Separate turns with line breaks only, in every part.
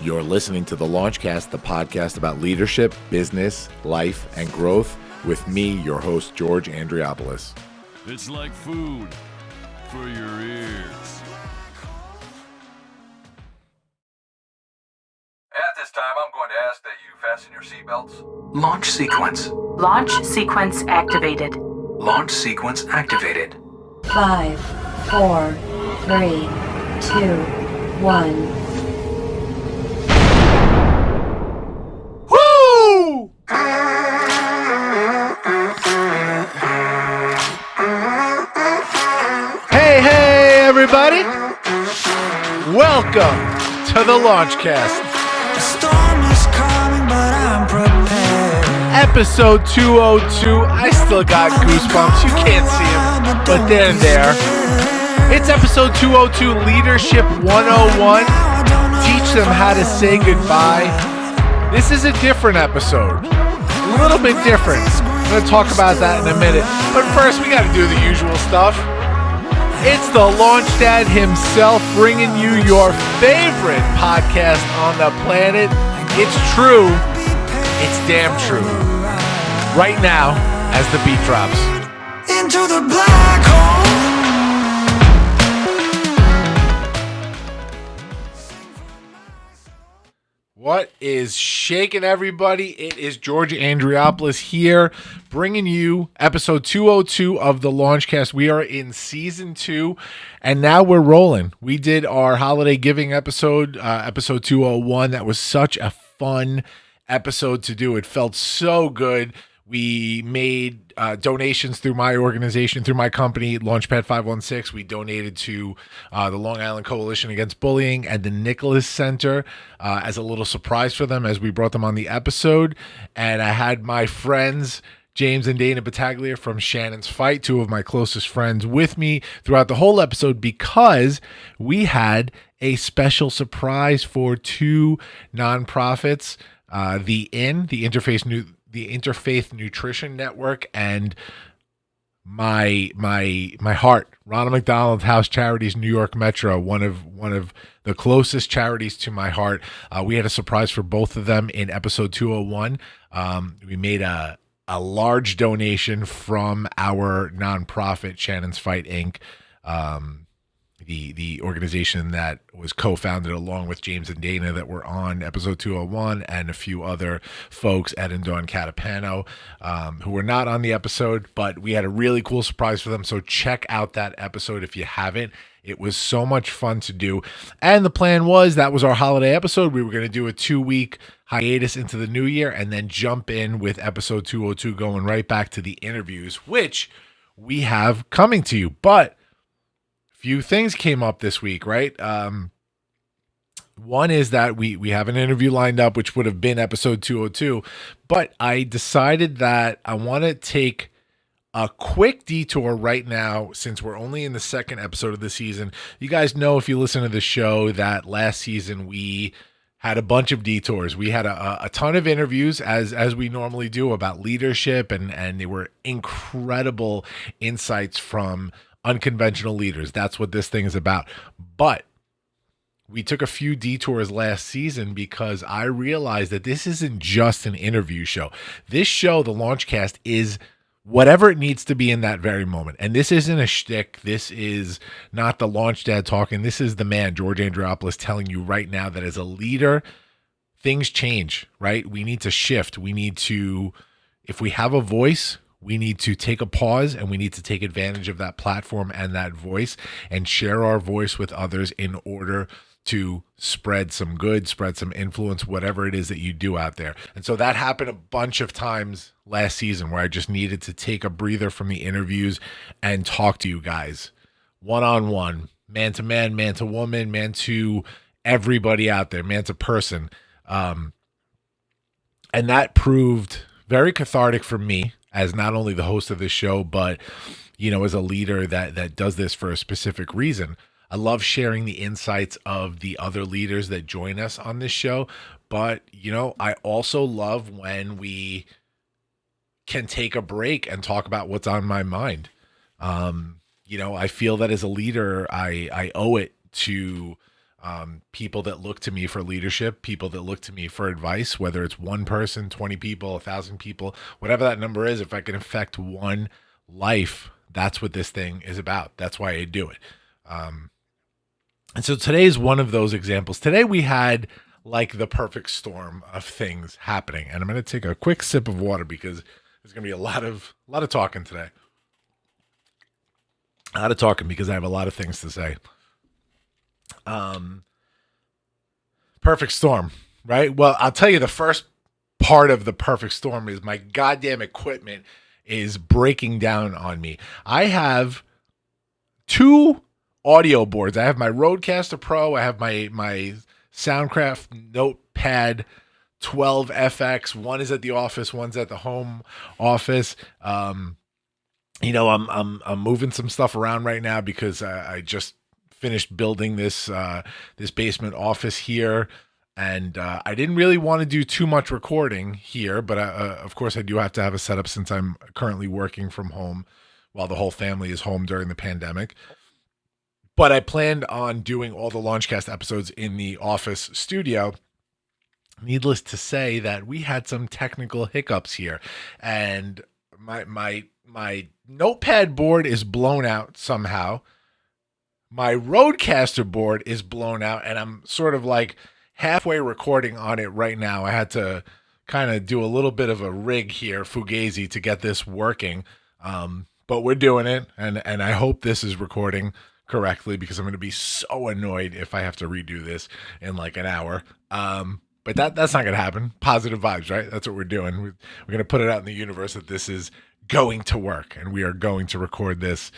You're listening to the Launchcast, the podcast about leadership, business, life, and growth with me, your host, George Andriopoulos.
It's like food for your ears.
At this time, I'm going to ask that you fasten your seatbelts.
Launch sequence.
Launch sequence activated.
Launch sequence activated.
5, 4, 3, 2, 1.
Woo! Hey, everybody. Welcome to the Launchcast.
The storm is coming, but I'm prepared.
Episode 202. I still got goosebumps. You can't see them, but they're there. It's episode 202, Leadership 101. Teach them how to say goodbye. This is a different episode. A little bit different. I'm going to talk about that in a minute. But first, we got to do the usual stuff. It's the Launch Dad himself bringing you your favorite podcast on the planet. It's true. It's damn true. Right now, as the beat drops.
Into the black hole.
What is shaking, everybody? It is George Andriopoulos here, bringing you episode 202 of the Launchcast. We are in season 2, and now we're rolling. We did our holiday giving episode, episode 201. That was such a fun episode to do. It felt so good. We made donations through my organization, through my company, Launchpad 516. We donated to the Long Island Coalition Against Bullying and the Nicholas Center as a little surprise for them as we brought them on the episode. And I had my friends, James and Dana Battaglia from Shannon's Fight, two of my closest friends, with me throughout the whole episode because we had a special surprise for two nonprofits, the Interfaith Nutrition Network and my heart, Ronald McDonald House Charities New York Metro, one of the closest charities to my heart. We had a surprise for both of them in episode 201. We made a large donation from our nonprofit, Shannon's Fight Inc., the organization that was co-founded along with James and Dana that were on episode 201, and a few other folks, Ed and Dawn Catapano, who were not on the episode, but we had a really cool surprise for them. So check out that episode if you haven't. It was so much fun to do. And the plan was, that was our holiday episode. We were going to do a 2-week hiatus into the new year and then jump in with episode 202, going right back to the interviews, which we have coming to you. But few things came up this week, right? One is that we have an interview lined up, which would have been episode 202, but I decided that I want to take a quick detour right now since we're only in the second episode of the season. You guys know, if you listen to the show, that last season we had a bunch of detours. We had a ton of interviews, as we normally do, about leadership, and they were incredible insights from unconventional leaders. That's what this thing is about. But we took a few detours last season because I realized that this isn't just an interview show. This show, the Launchcast, is whatever it needs to be in that very moment. And this isn't a shtick. This is not the Launch Dad talking. This is the man, George Andriopoulos, telling you right now that as a leader, things change, right? We need to shift. We need to, if we have a voice, we need to take a pause, and we need to take advantage of that platform and that voice and share our voice with others in order to spread some good, spread some influence, whatever it is that you do out there. And so that happened a bunch of times last season where I just needed to take a breather from the interviews and talk to you guys one-on-one, man to man, man to woman, man to everybody out there, man to person. And that proved very cathartic for me, as not only the host of this show, but, you know, as a leader that does this for a specific reason. I love sharing the insights of the other leaders that join us on this show, but, you know, I also love when we can take a break and talk about what's on my mind. You know, I feel that as a leader, I owe it to people that look to me for leadership, people that look to me for advice, whether it's one person, 20 people, 1,000 people, whatever that number is. If I can affect one life, that's what this thing is about. That's why I do it. And so today is one of those examples. Today we had like the perfect storm of things happening. And I'm going to take a quick sip of water because there's going to be a lot of talking today. A lot of talking because I have a lot of things to say. Perfect storm, right? Well, I'll tell you, the first part of the perfect storm is my goddamn equipment is breaking down on me. I have 2 audio boards. I have my Rodecaster Pro. I have my Soundcraft Notepad 12FX. One is at the office. One's at the home office. I'm moving some stuff around right now because I just finished building this basement office here, and I didn't really want to do too much recording here, but of course I do have to have a setup since I'm currently working from home while the whole family is home during the pandemic. But I planned on doing all the Launchcast episodes in the office studio. Needless to say that we had some technical hiccups here, and my Notepad board is blown out somehow. My Rodecaster board is blown out, and I'm sort of like halfway recording on it right now. I had to kind of do a little bit of a rig here, fugazi, to get this working. But we're doing it, and I hope this is recording correctly because I'm going to be so annoyed if I have to redo this in like an hour. But that's not going to happen. Positive vibes, right? That's what we're doing. We're going to put it out in the universe that this is going to work, and we are going to record this.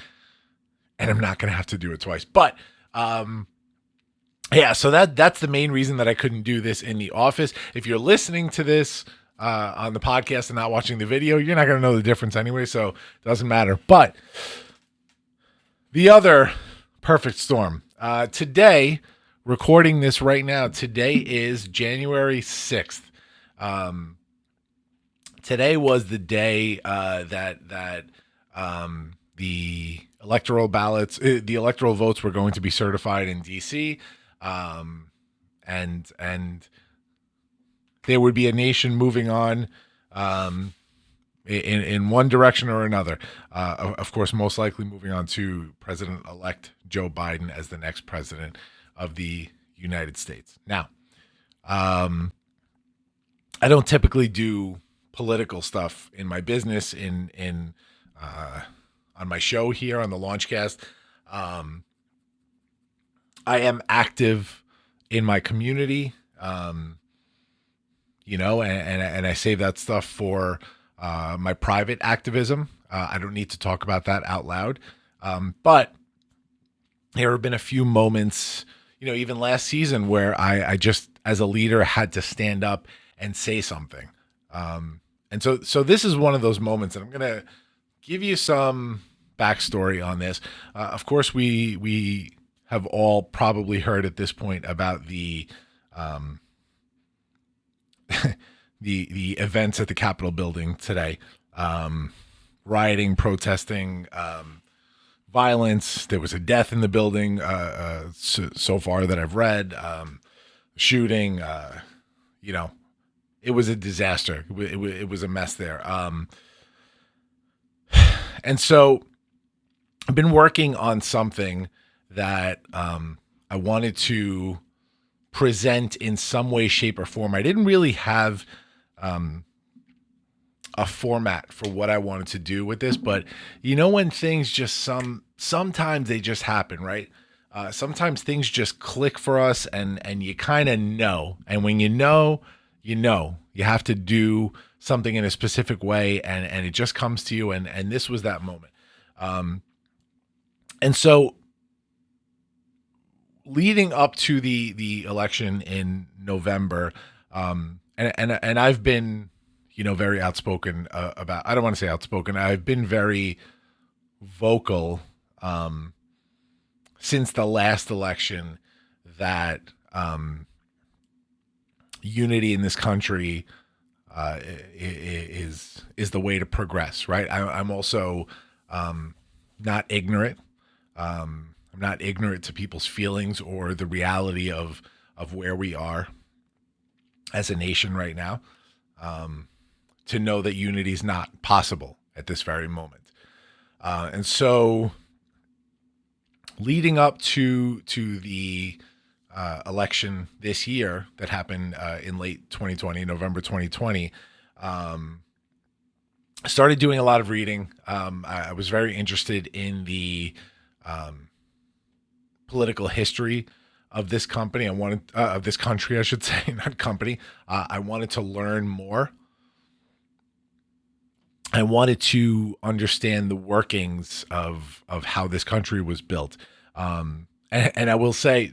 And I'm not going to have to do it twice. But, so that's the main reason that I couldn't do this in the office. If you're listening to this on the podcast and not watching the video, you're not going to know the difference anyway, so it doesn't matter. But the other perfect storm. Today, recording this right now, today is January 6th. Today was the day that the electoral ballots, the electoral votes were going to be certified in DC, and there would be a nation moving on in one direction or another. Of course, most likely moving on to President-elect Joe Biden as the next president of the United States. Now, I don't typically do political stuff in my business, on my show here on the Launchcast. I am active in my community, and I save that stuff for my private activism. I don't need to talk about that out loud. But there have been a few moments, even last season where I just, as a leader, had to stand up and say something. And so this is one of those moments, and I'm going to give you some backstory on this. Of course, we have all probably heard at this point about the the events at the Capitol building today. Rioting, protesting, violence. There was a death in the building so far that I've read. Shooting. It was a disaster. It was a mess there. And so I've been working on something that I wanted to present in some way, shape, or form. I didn't really have a format for what I wanted to do with this, but when things just sometimes they just happen, right? Sometimes things just click for us, and you kind of know. And when you know, you have to do something in a specific way, and it just comes to you. And this was that moment. And so leading up to the election in November, and I've been, very outspoken about, I don't want to say outspoken. I've been very vocal, since the last election that, unity in this country, is the way to progress, right? I'm also, not ignorant. I'm not ignorant to people's feelings or the reality of where we are as a nation right now. To know that unity is not possible at this very moment. And so leading up to the election this year that happened in late 2020, November 2020, I started doing a lot of reading. I was very interested in the political history of this company. I wanted of this country, I should say, not company. I wanted to learn more. I wanted to understand the workings of how this country was built. And I will say,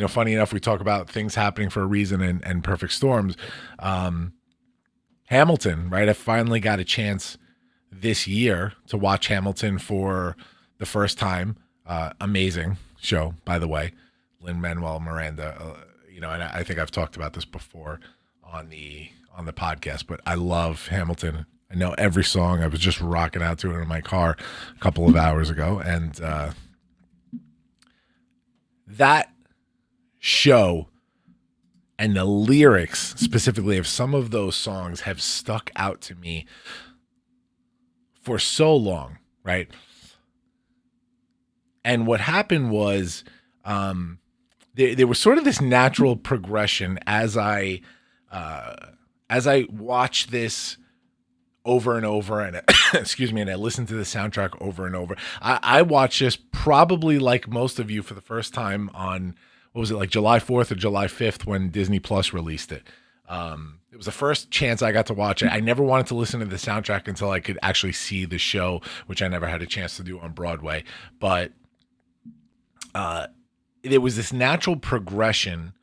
funny enough, we talk about things happening for a reason and perfect storms. Hamilton, right? I finally got a chance this year to watch Hamilton for the first time. Amazing show, by the way. Lin-Manuel Miranda, and I think I've talked about this before on the podcast, but I love Hamilton. I know every song. I was just rocking out to it in my car a couple of hours ago. And that show and the lyrics specifically of some of those songs have stuck out to me for so long, right? And what happened was there was sort of this natural progression as I watched this over and over, and excuse me, and I listened to the soundtrack over and over. I watched this probably like most of you for the first time on, what was it, like July 4th or July 5th when Disney Plus released it. It was the first chance I got to watch it. I never wanted to listen to the soundtrack until I could actually see the show, which I never had a chance to do on Broadway. But there was this natural progression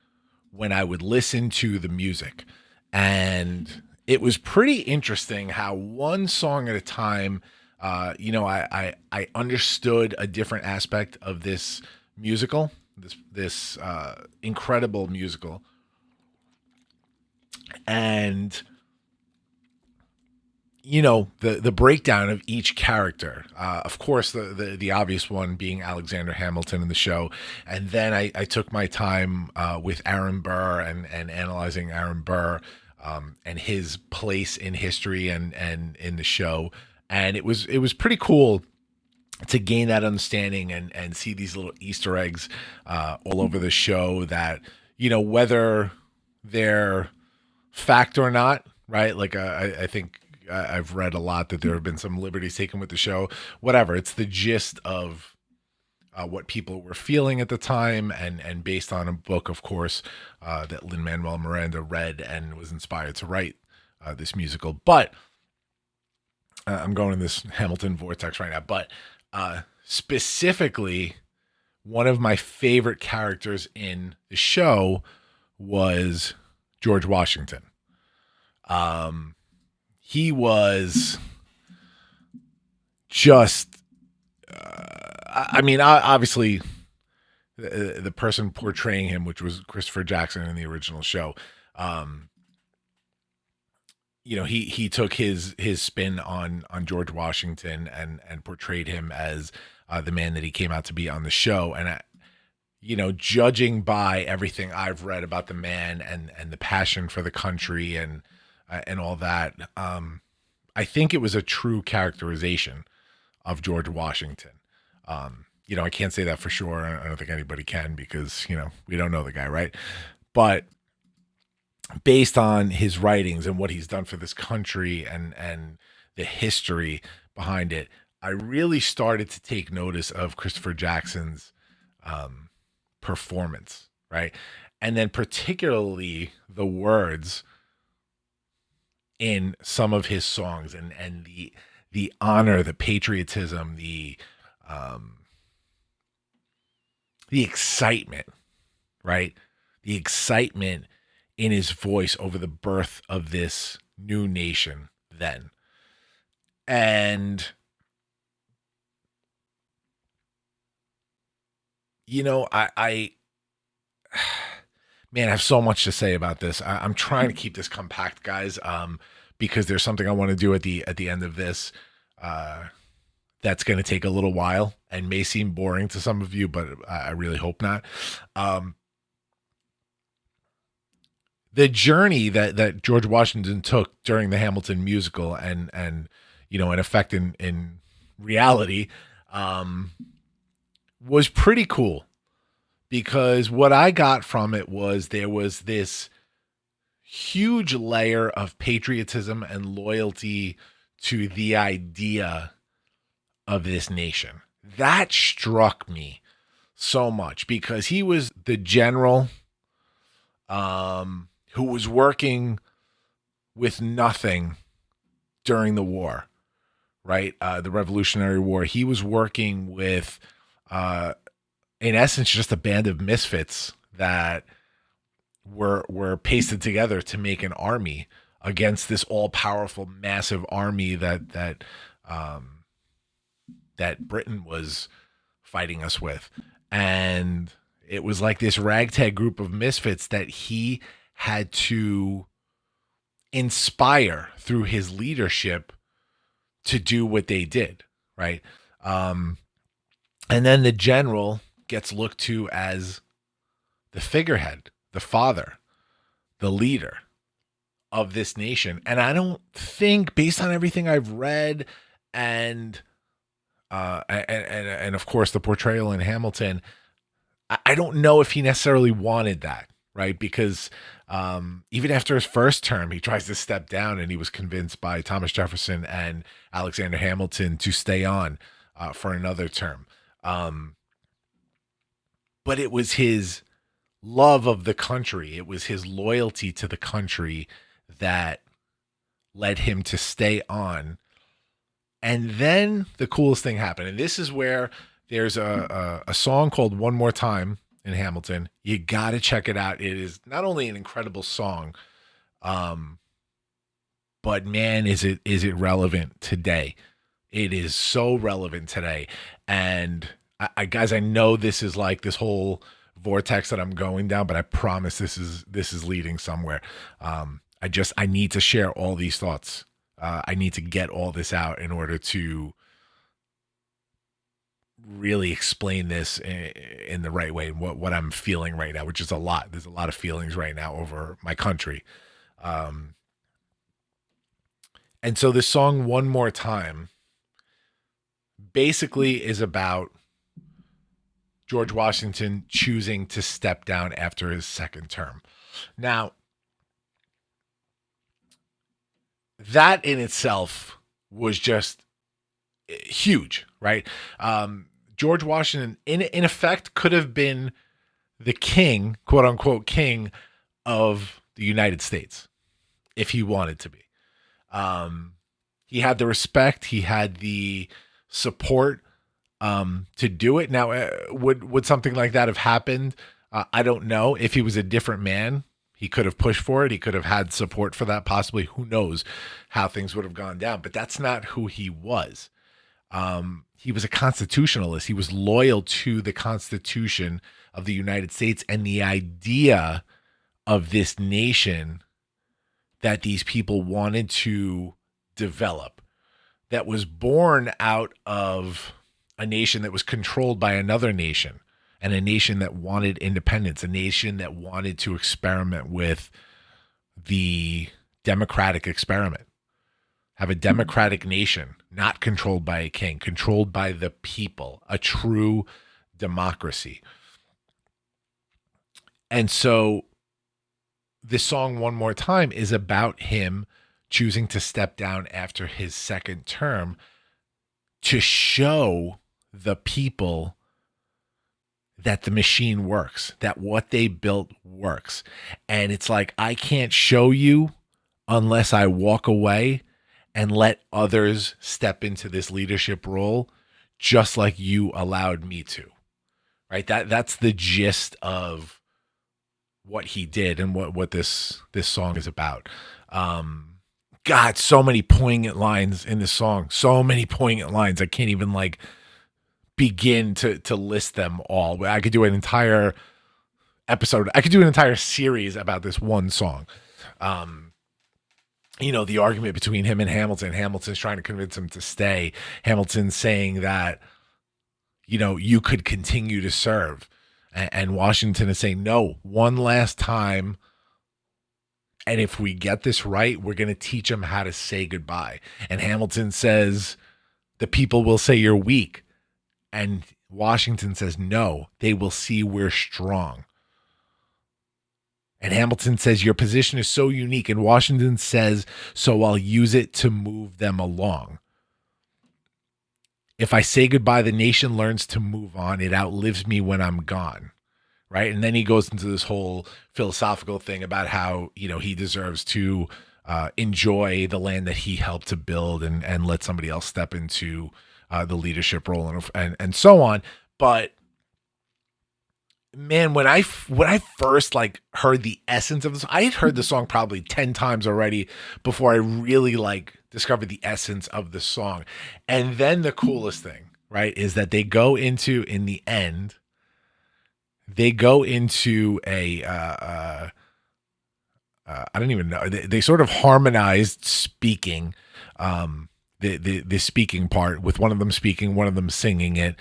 when I would listen to the music. And it was pretty interesting how one song at a time, I understood a different aspect of this musical, this incredible musical. And the breakdown of each character, of course, the obvious one being Alexander Hamilton in the show. And then I took my time with Aaron Burr and analyzing Aaron Burr and his place in history and in the show. And it was pretty cool to gain that understanding and see these little Easter eggs all over the show that, whether they're fact or not, right? Like I think I've read a lot that there have been some liberties taken with the show, whatever. It's the gist of what people were feeling at the time, and based on a book, of course, that Lin-Manuel Miranda read and was inspired to write this musical. But I'm going in this Hamilton vortex right now. But specifically, one of my favorite characters in the show was George Washington. He was just, obviously, the person portraying him, which was Christopher Jackson in the original show, he took his spin on George Washington and portrayed him as the man that he came out to be on the show. And judging by everything I've read about the man and the passion for the country and all that, I think it was a true characterization of George Washington. I can't say that for sure. I don't think anybody can because, we don't know the guy, right? But based on his writings and what he's done for this country and the history behind it, I really started to take notice of Christopher Jackson's performance, right? And then particularly the words in some of his songs and the honor, the patriotism, the excitement, right? The excitement in his voice over the birth of this new nation then. And I man, I have so much to say about this. I'm trying to keep this compact, guys, because there's something I want to do at the end of this that's going to take a little while, and may seem boring to some of you, but I really hope not. The journey that George Washington took during the Hamilton musical and in effect in reality, was pretty cool, because what I got from it was there was this huge layer of patriotism and loyalty to the idea of this nation. That struck me so much, because he was the general who was working with nothing during the war, right? The Revolutionary War. He was working with, in essence, just a band of misfits that were pasted together to make an army against this all-powerful, massive army that Britain was fighting us with. And it was like this ragtag group of misfits that he had to inspire through his leadership to do what they did, right? And then the general gets looked to as the figurehead, the father, the leader of this nation. And I don't think, based on everything I've read and of course the portrayal in Hamilton, I don't know if he necessarily wanted that, right? Because even after his first term, he tries to step down, and he was convinced by Thomas Jefferson and Alexander Hamilton to stay on for another term. But it was his love of the country, it was his loyalty to the country that led him to stay on. And then the coolest thing happened. And this is where there's a song called One More Time in Hamilton. You got to check it out. It is not only an incredible song, but man, is it relevant today. It is so relevant today. And guys, I know this is like this whole vortex that I'm going down, but I promise this is leading somewhere. I need to share all these thoughts. I need to get all this out in order to really explain this in the right way, what I'm feeling right now, which is a lot. There's a lot of feelings right now over my country. And so this song, One More Time, basically is about George Washington choosing to step down after his second term. Now, that in itself was just huge, right? George Washington, in effect, could have been the king, quote unquote, king of the United States if he wanted to be. He had the respect, he had the support to do it. Now, would something like that have happened? I don't know. If he was a different man, he could have pushed for it. He could have had support for that, possibly. Who knows how things would have gone down? But that's not who he was. He was a constitutionalist. He was loyal to the Constitution of the United States and the idea of this nation that these people wanted to develop, that was born out of a nation that was controlled by another nation, and a nation that wanted independence, a nation that wanted to experiment with the democratic experiment, have a democratic nation, not controlled by a king, controlled by the people, a true democracy. And so this song, One More Time, is about him choosing to step down after his second term to show the people that the machine works, that what they built works. And it's like, I can't show you unless I walk away and let others step into this leadership role, just like you allowed me to, right? That's the gist of what he did and what this song is about. God, so many poignant lines in this song, so many poignant lines. I can't even begin to list them all. I could do an entire episode. I could do an entire series about this one song. The argument between him and Hamilton. Hamilton's trying to convince him to stay. Hamilton's saying that, you could continue to serve. And Washington is saying, no, one last time. And if we get this right, we're going to teach them how to say goodbye. And Hamilton says, the people will say you're weak. And Washington says, no, they will see we're strong. And Hamilton says, your position is so unique. And Washington says, so I'll use it to move them along. If I say goodbye, the nation learns to move on. It outlives me when I'm gone. Right. And then he goes into this whole philosophical thing about how, he deserves to enjoy the land that he helped to build and let somebody else step into the leadership role and so on. But man, when I first heard the essence of this, I had heard the song probably 10 times already before I really discovered the essence of the song. And then the coolest thing, right, is that they go into, in the end, they go into a I don't even know. They sort of harmonized speaking, the speaking part, with one of them speaking, one of them singing it.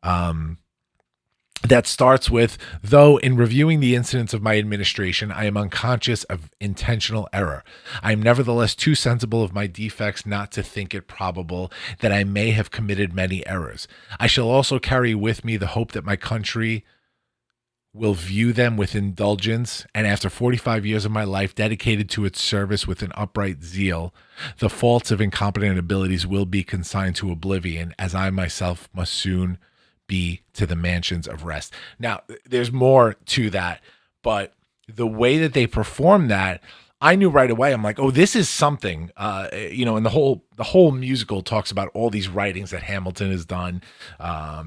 That starts with, though in reviewing the incidents of my administration, I am unconscious of intentional error. I am nevertheless too sensible of my defects not to think it probable that I may have committed many errors. I shall also carry with me the hope that my country will view them with indulgence, and after 45 years of my life dedicated to its service with an upright zeal, the faults of incompetent abilities will be consigned to oblivion, as I myself must soon be to the mansions of rest. Now, there's more to that, but the way that they perform that, I knew right away. I'm like, oh, this is something, and the whole musical talks about all these writings that Hamilton has done,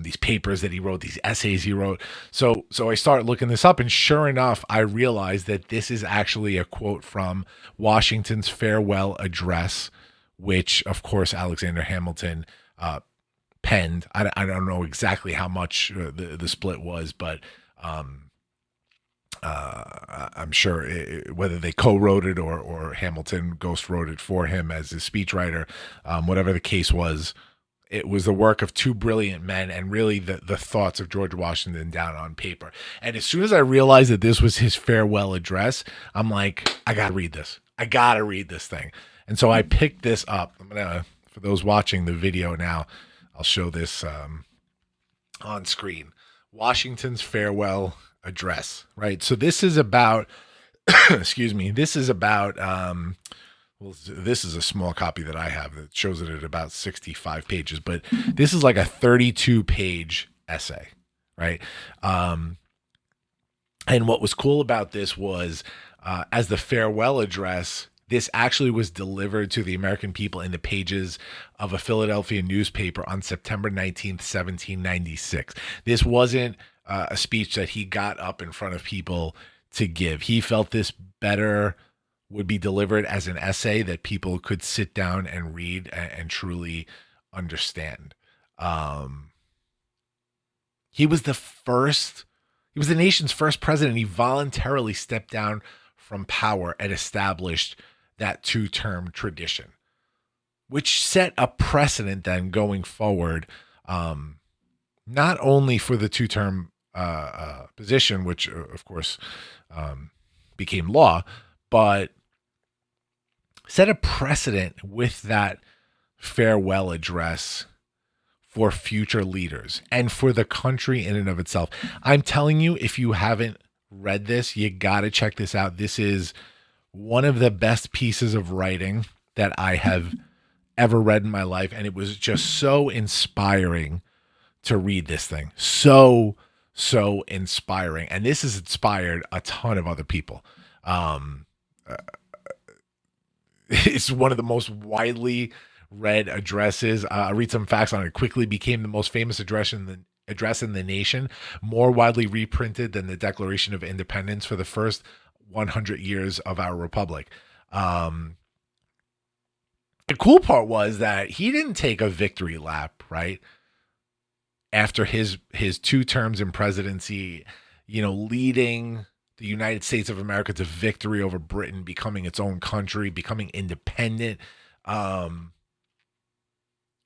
these papers that he wrote, these essays he wrote. So I started looking this up, and sure enough, I realized that this is actually a quote from Washington's farewell address, which, of course, Alexander Hamilton penned. I don't know exactly how much the split was, but I'm sure whether they co-wrote it or Hamilton ghost wrote it for him as his speechwriter, whatever the case was, it was the work of two brilliant men and really the thoughts of George Washington down on paper. And as soon as I realized that this was his farewell address, I'm like, I got to read this. I got to read this thing. And so I picked this up. I'm going to, for those watching the video now, I'll show this on screen. Washington's farewell address, right? So this is about, excuse me, this is about, this is a small copy that I have that shows it at about 65 pages, but this is like a 32-page essay, right? And what was cool about this was, as the farewell address, this actually was delivered to the American people in the pages of a Philadelphia newspaper on September 19th, 1796. This wasn't a speech that he got up in front of people to give. He felt this better would be delivered as an essay that people could sit down and read and truly understand. He was the nation's first president. He voluntarily stepped down from power and established that two-term tradition, which set a precedent then going forward, not only for the two-term position, which of course became law, but set a precedent with that farewell address for future leaders and for the country in and of itself. I'm telling you, if you haven't read this, you got to check this out. This is one of the best pieces of writing that I have ever read in my life. And it was just so inspiring to read this thing. So inspiring. And this has inspired a ton of other people. It's one of the most widely read addresses. I'll read some facts on it. Quickly became the most famous address in the nation, more widely reprinted than the Declaration of Independence for the first 100 years of our republic. The cool part was that he didn't take a victory lap, right? After his 2 terms in presidency, leading the United States of America to victory over Britain, becoming its own country, becoming independent.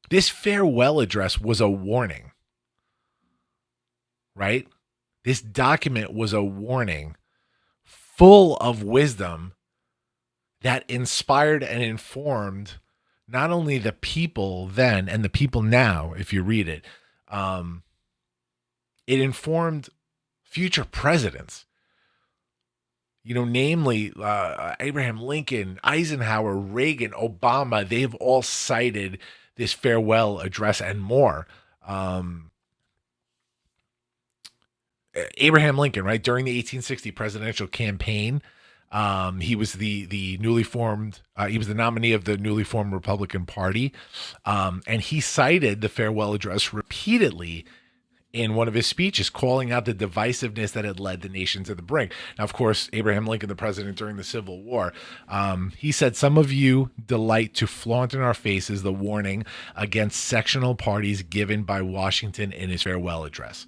This farewell address was a warning. right? This document was a warning full of wisdom that inspired and informed not only the people then and the people now, if you read it, it informed future presidents. Namely Abraham Lincoln, Eisenhower, Reagan, Obama. They've all cited this farewell address and more. Abraham Lincoln, right, during the 1860 presidential campaign, he was the newly formed. He was the nominee of the newly formed Republican Party, and he cited the farewell address repeatedly in one of his speeches, calling out the divisiveness that had led the nation to the brink. Now, of course, Abraham Lincoln, the president during the Civil War, he said, "Some of you delight to flaunt in our faces the warning against sectional parties given by Washington in his farewell address.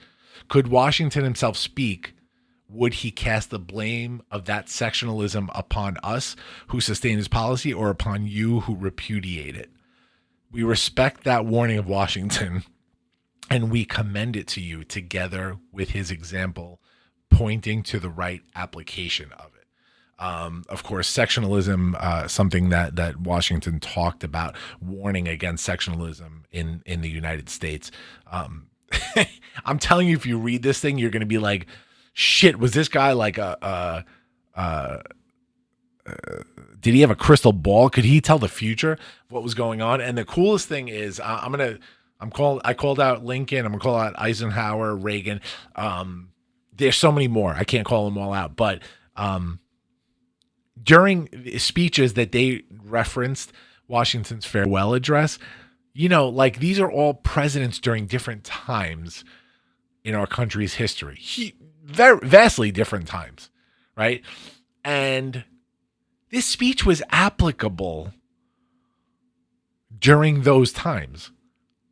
Could Washington himself speak, would he cast the blame of that sectionalism upon us who sustain his policy or upon you who repudiate it? We respect that warning of Washington, and we commend it to you together with his example, pointing to the right application of it." Of course, sectionalism, something that Washington talked about, warning against sectionalism in the United States. I'm telling you, if you read this thing, you're going to be like, shit, was this guy like did he have a crystal ball? Could he tell the future of what was going on? And the coolest thing is, I called out Lincoln. I'm gonna call out Eisenhower, Reagan. There's so many more. I can't call them all out, but during speeches that they referenced Washington's farewell address, like these are all presidents during different times in our country's history. Very vastly different times, right? And this speech was applicable during those times.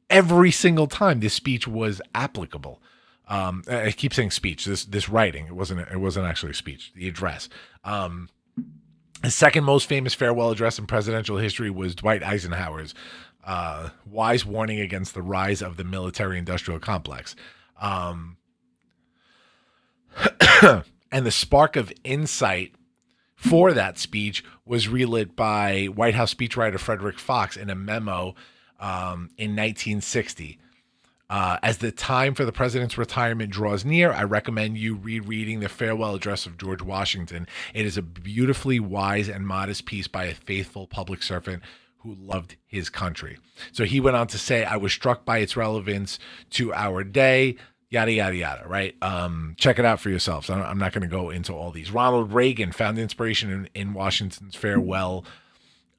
Every single time this speech was applicable. I keep saying speech, this writing. It wasn't actually a speech, the address. The second most famous farewell address in presidential history was Dwight Eisenhower's wise warning against the rise of the military-industrial complex. And the spark of insight for that speech was relit by White House speechwriter Frederick Fox in a memo in 1960. As the time for the president's retirement draws near, I recommend you rereading the farewell address of George Washington. It is a beautifully wise and modest piece by a faithful public servant who loved his country. So he went on to say, I was struck by its relevance to our day, yada, yada, yada, right? Check it out for yourselves. I'm not going to go into all these. Ronald Reagan found inspiration in Washington's farewell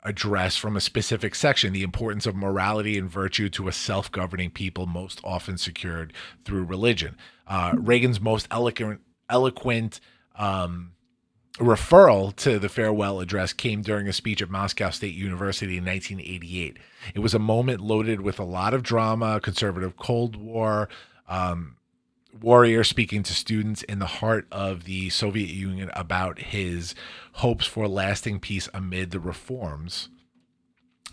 address from a specific section, the importance of morality and virtue to a self-governing people most often secured through religion. Reagan's most eloquent referral to the farewell address came during a speech at Moscow State University in 1988. It was a moment loaded with a lot of drama, conservative Cold War, warrior speaking to students in the heart of the Soviet Union about his hopes for lasting peace amid the reforms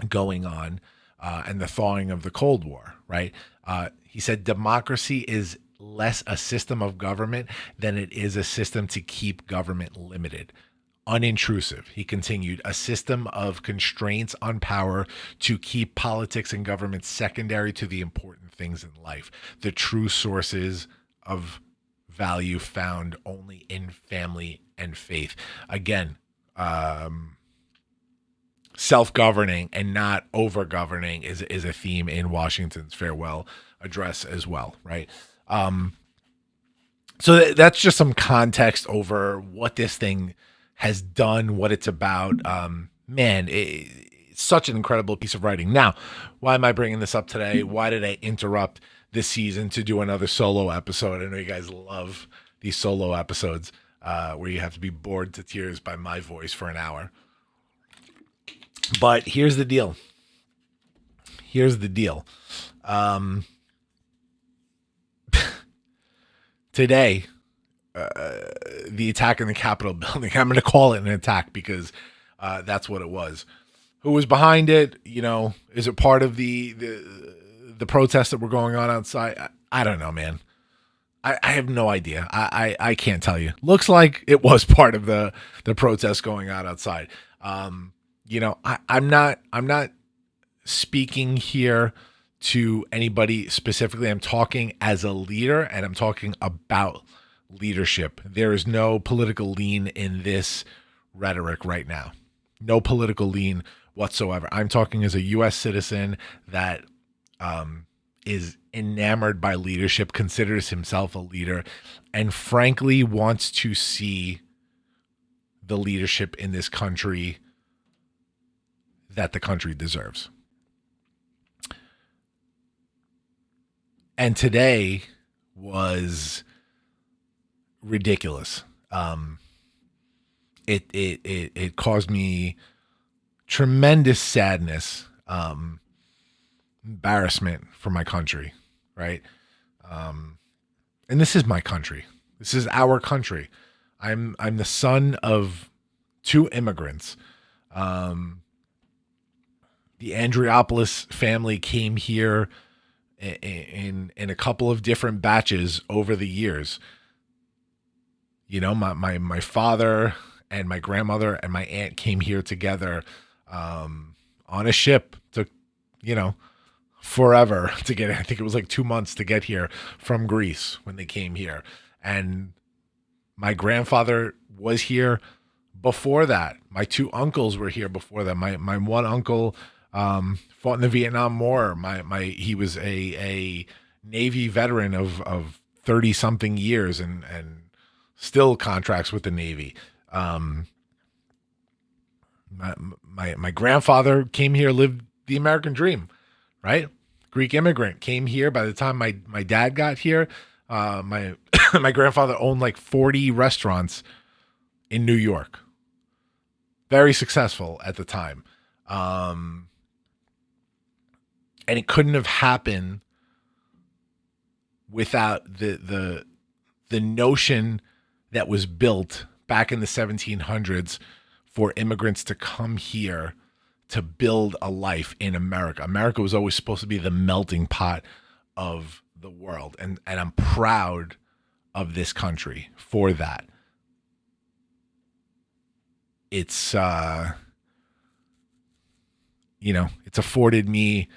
going on and the thawing of the Cold War, right? He said, democracy is less a system of government than it is a system to keep government limited. Unintrusive, he continued, a system of constraints on power to keep politics and government secondary to the important things in life, the true sources of value found only in family and faith. Again, self-governing and not over-governing is a theme in Washington's farewell address as well, right? So that's just some context over what this thing has done, what it's about. It's such an incredible piece of writing. Now, why am I bringing this up today? Why did I interrupt this season to do another solo episode? I know you guys love these solo episodes where you have to be bored to tears by my voice for an hour. But here's the deal. Today, the attack in the Capitol building, I'm going to call it an attack because that's what it was. Who was behind it? Is it part of the protests that were going on outside? I don't know, man. I have no idea. I can't tell you. Looks like it was part of the protest going on outside. I'm not speaking here to anybody specifically. I'm talking as a leader, and I'm talking about leadership. There is no political lean in this rhetoric right now. No political lean whatsoever. I'm talking as a U.S. citizen that is enamored by leadership, considers himself a leader, and frankly wants to see the leadership in this country that the country deserves. And today was ridiculous. It caused me tremendous sadness, embarrassment for my country, right? And this is my country. This is our country. I'm the son of two immigrants. The Andreopoulos family came here in a couple of different batches over the years. You know, my father and my grandmother and my aunt came here together on a ship. Took, forever to get. I think it was like 2 months to get here from Greece when they came here. And my grandfather was here before that. My two uncles were here before that. My one uncle fought in the Vietnam War. He was a Navy veteran of 30 something years and still contracts with the Navy. My grandfather came here, lived the American dream, right? Greek immigrant, came here. By the time my dad got here, my my grandfather owned like 40 restaurants in New York. Very successful at the time. And it couldn't have happened without the notion that was built back in the 1700s for immigrants to come here to build a life in America. America was always supposed to be the melting pot of the world. And I'm proud of this country for that. It's, it's afforded me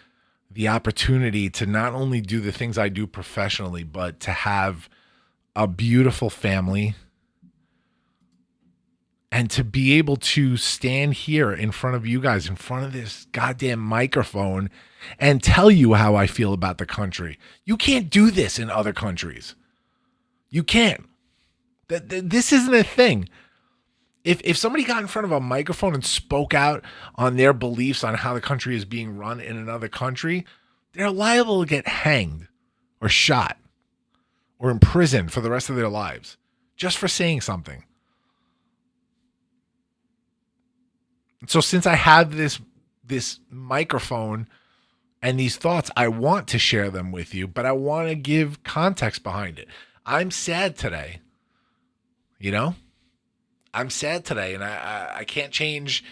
the opportunity to not only do the things I do professionally, but to have a beautiful family and to be able to stand here in front of you guys, in front of this goddamn microphone and tell you how I feel about the country. You can't do this in other countries. You can't. This isn't a thing. If somebody got in front of a microphone and spoke out on their beliefs on how the country is being run in another country, they're liable to get hanged or shot or imprisoned for the rest of their lives just for saying something. So since I have this microphone and these thoughts, I want to share them with you, but I want to give context behind it. I'm sad today. I'm sad today, and I can't change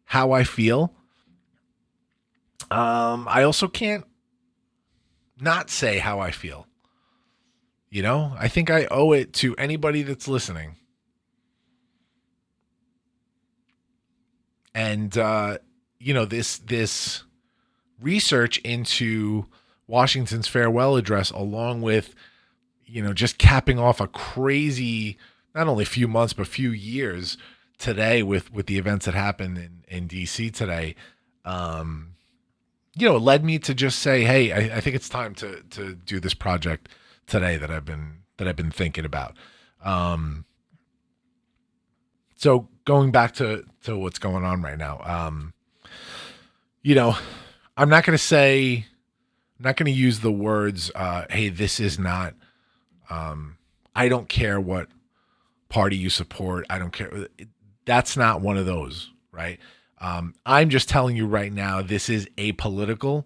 how I feel. I also can't not say how I feel. I think I owe it to anybody that's listening. And, this research into Washington's farewell address, along with, just capping off a crazy, not only few months, but few years today with the events that happened in DC today, led me to just say, hey, I think it's time to do this project today that I've been thinking about. So going back to what's going on right now, I'm not going to use the words, hey, this is not, I don't care what party you support. I don't care. That's not one of those, right? I'm just telling you right now, this is apolitical.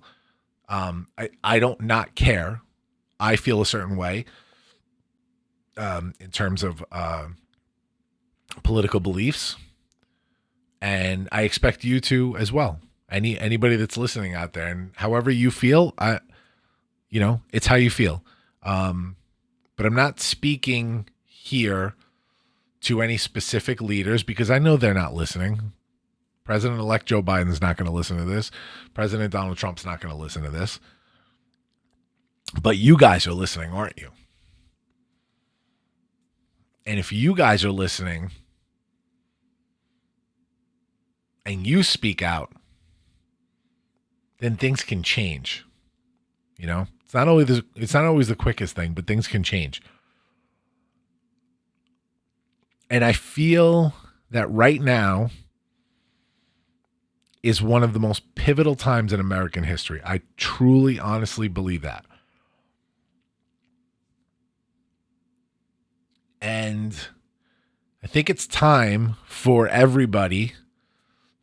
I don't not care. I feel a certain way in terms of political beliefs, and I expect you to as well. Anybody that's listening out there, and however you feel, it's how you feel. But but I'm not speaking here to any specific leaders because I know they're not listening. President-elect Joe Biden's not going to listen to this. President Donald Trump's not going to listen to this. But you guys are listening, aren't you? And if you guys are listening and you speak out, then things can change. You know, it's not always the quickest thing, but things can change. And I feel that right now is one of the most pivotal times in American history. I truly, honestly believe that. And I think it's time for everybody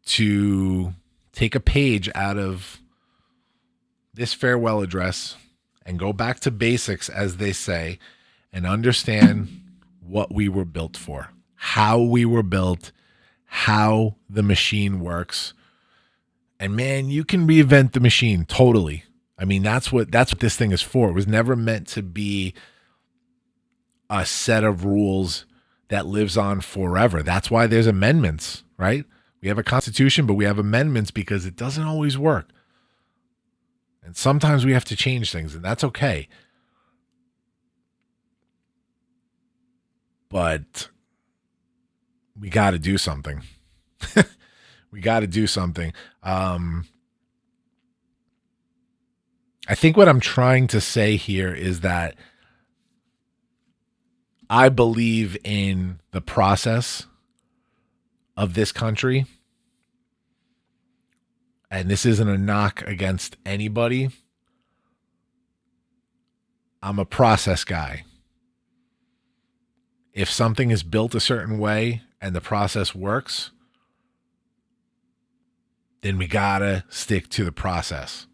to take a page out of this farewell address and go back to basics, as they say, and understand what we were built for, how we were built, how the machine works. And man, you can reinvent the machine totally. I mean, that's what this thing is for. It was never meant to be a set of rules that lives on forever. That's why there's amendments, right? We have a constitution, but we have amendments because it doesn't always work. And sometimes we have to change things, and that's okay. But we got to do something. We got to do something. I think what I'm trying to say here is that I believe in the process of this country. And this isn't a knock against anybody. I'm a process guy. If something is built a certain way and the process works, then we gotta stick to the process.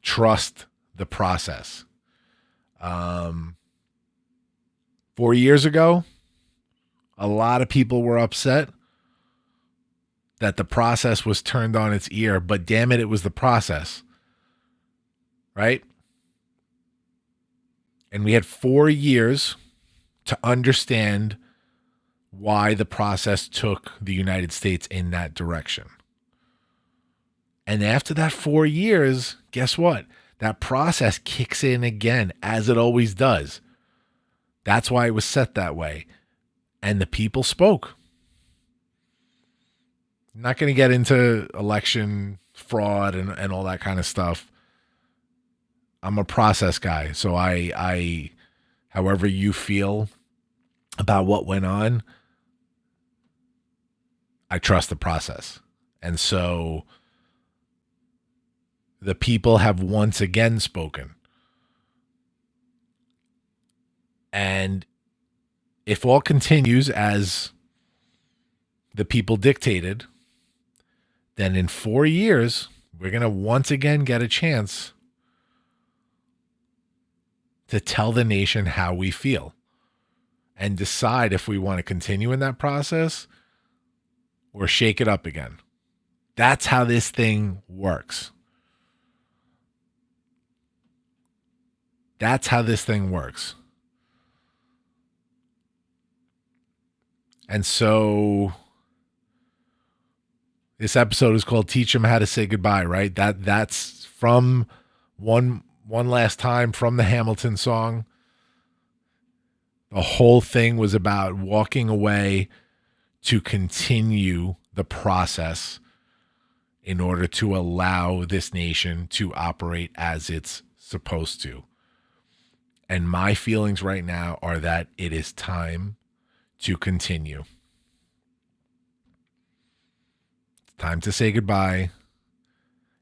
Trust the process. 4 years ago, a lot of people were upset that the process was turned on its ear, but damn it, it was the process, right? And we had 4 years to understand why the process took the United States in that direction. And after that 4 years, guess what? That process kicks in again, as it always does. That's why it was set that way. And the people spoke. I'm not going to get into election fraud and all that kind of stuff. I'm a process guy. So I however you feel about what went on, I trust the process. And so the people have once again spoken. And if all continues as the people dictated, then in 4 years, we're going to once again get a chance to tell the nation how we feel and decide if we want to continue in that process or shake it up again. That's how this thing works. That's how this thing works. And so this episode is called Teach Them How to Say Goodbye, right? That's from one last time from the Hamilton song. The whole thing was about walking away to continue the process in order to allow this nation to operate as it's supposed to. And my feelings right now are that it is time to continue. It's time to say goodbye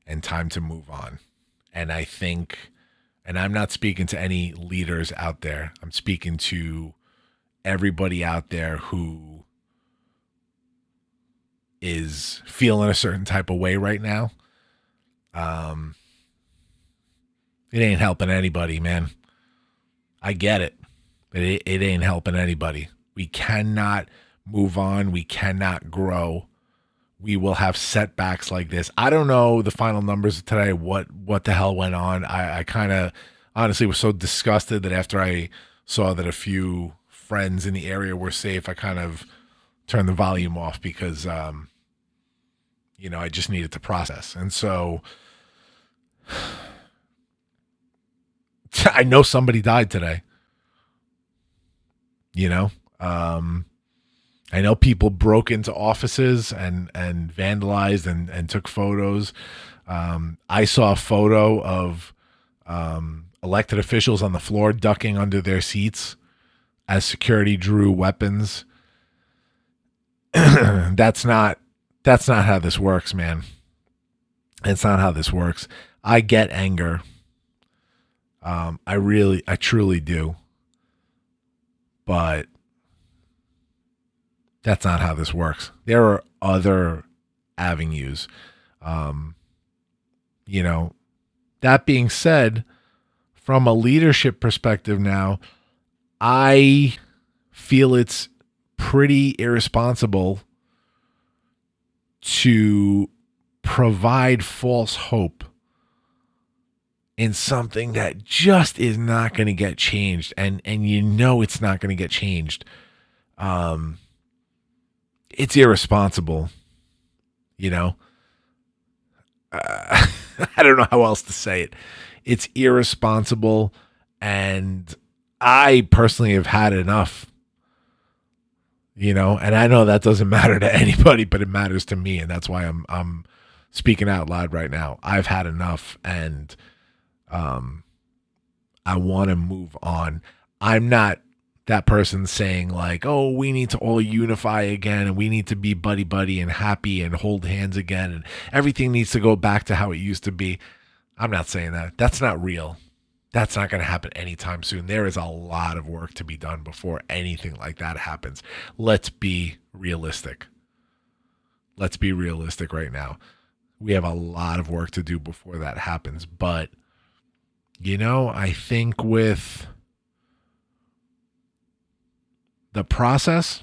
and time to move on. And I think, and I'm not speaking to any leaders out there, I'm speaking to everybody out there who is feeling a certain type of way right now. It ain't helping anybody, man. I get it, but it ain't helping anybody. We cannot move on. We cannot grow. We will have setbacks like this. I don't know the final numbers of today, what the hell went on. I kind of honestly was so disgusted that after I saw that a few friends in the area were safe, I kind of turned the volume off because, I just needed to process. And so I know somebody died today. I know people broke into offices and vandalized and took photos. I saw a photo of elected officials on the floor ducking under their seats as security drew weapons. That's not how this works, man. It's not how this works. I get anger. I truly do. But that's not how this works. There are other avenues. That being said, from a leadership perspective now, I feel it's pretty irresponsible to provide false hope in something that just is not going to get changed, and it's not going to get changed. It's irresponsible, I don't know how else to say it. It's irresponsible, and I personally have had enough. And I know that doesn't matter to anybody, but it matters to me, and that's why I'm speaking out loud right now. I've had enough, and I want to move on. I'm not that person saying like, oh, we need to all unify again and we need to be buddy and happy and hold hands again and everything needs to go back to how it used to be. I'm not saying that. That's not real. That's not going to happen anytime soon. There is a lot of work to be done before anything like that happens. Let's be realistic. Let's be realistic right now. We have a lot of work to do before that happens. But, I think with the process,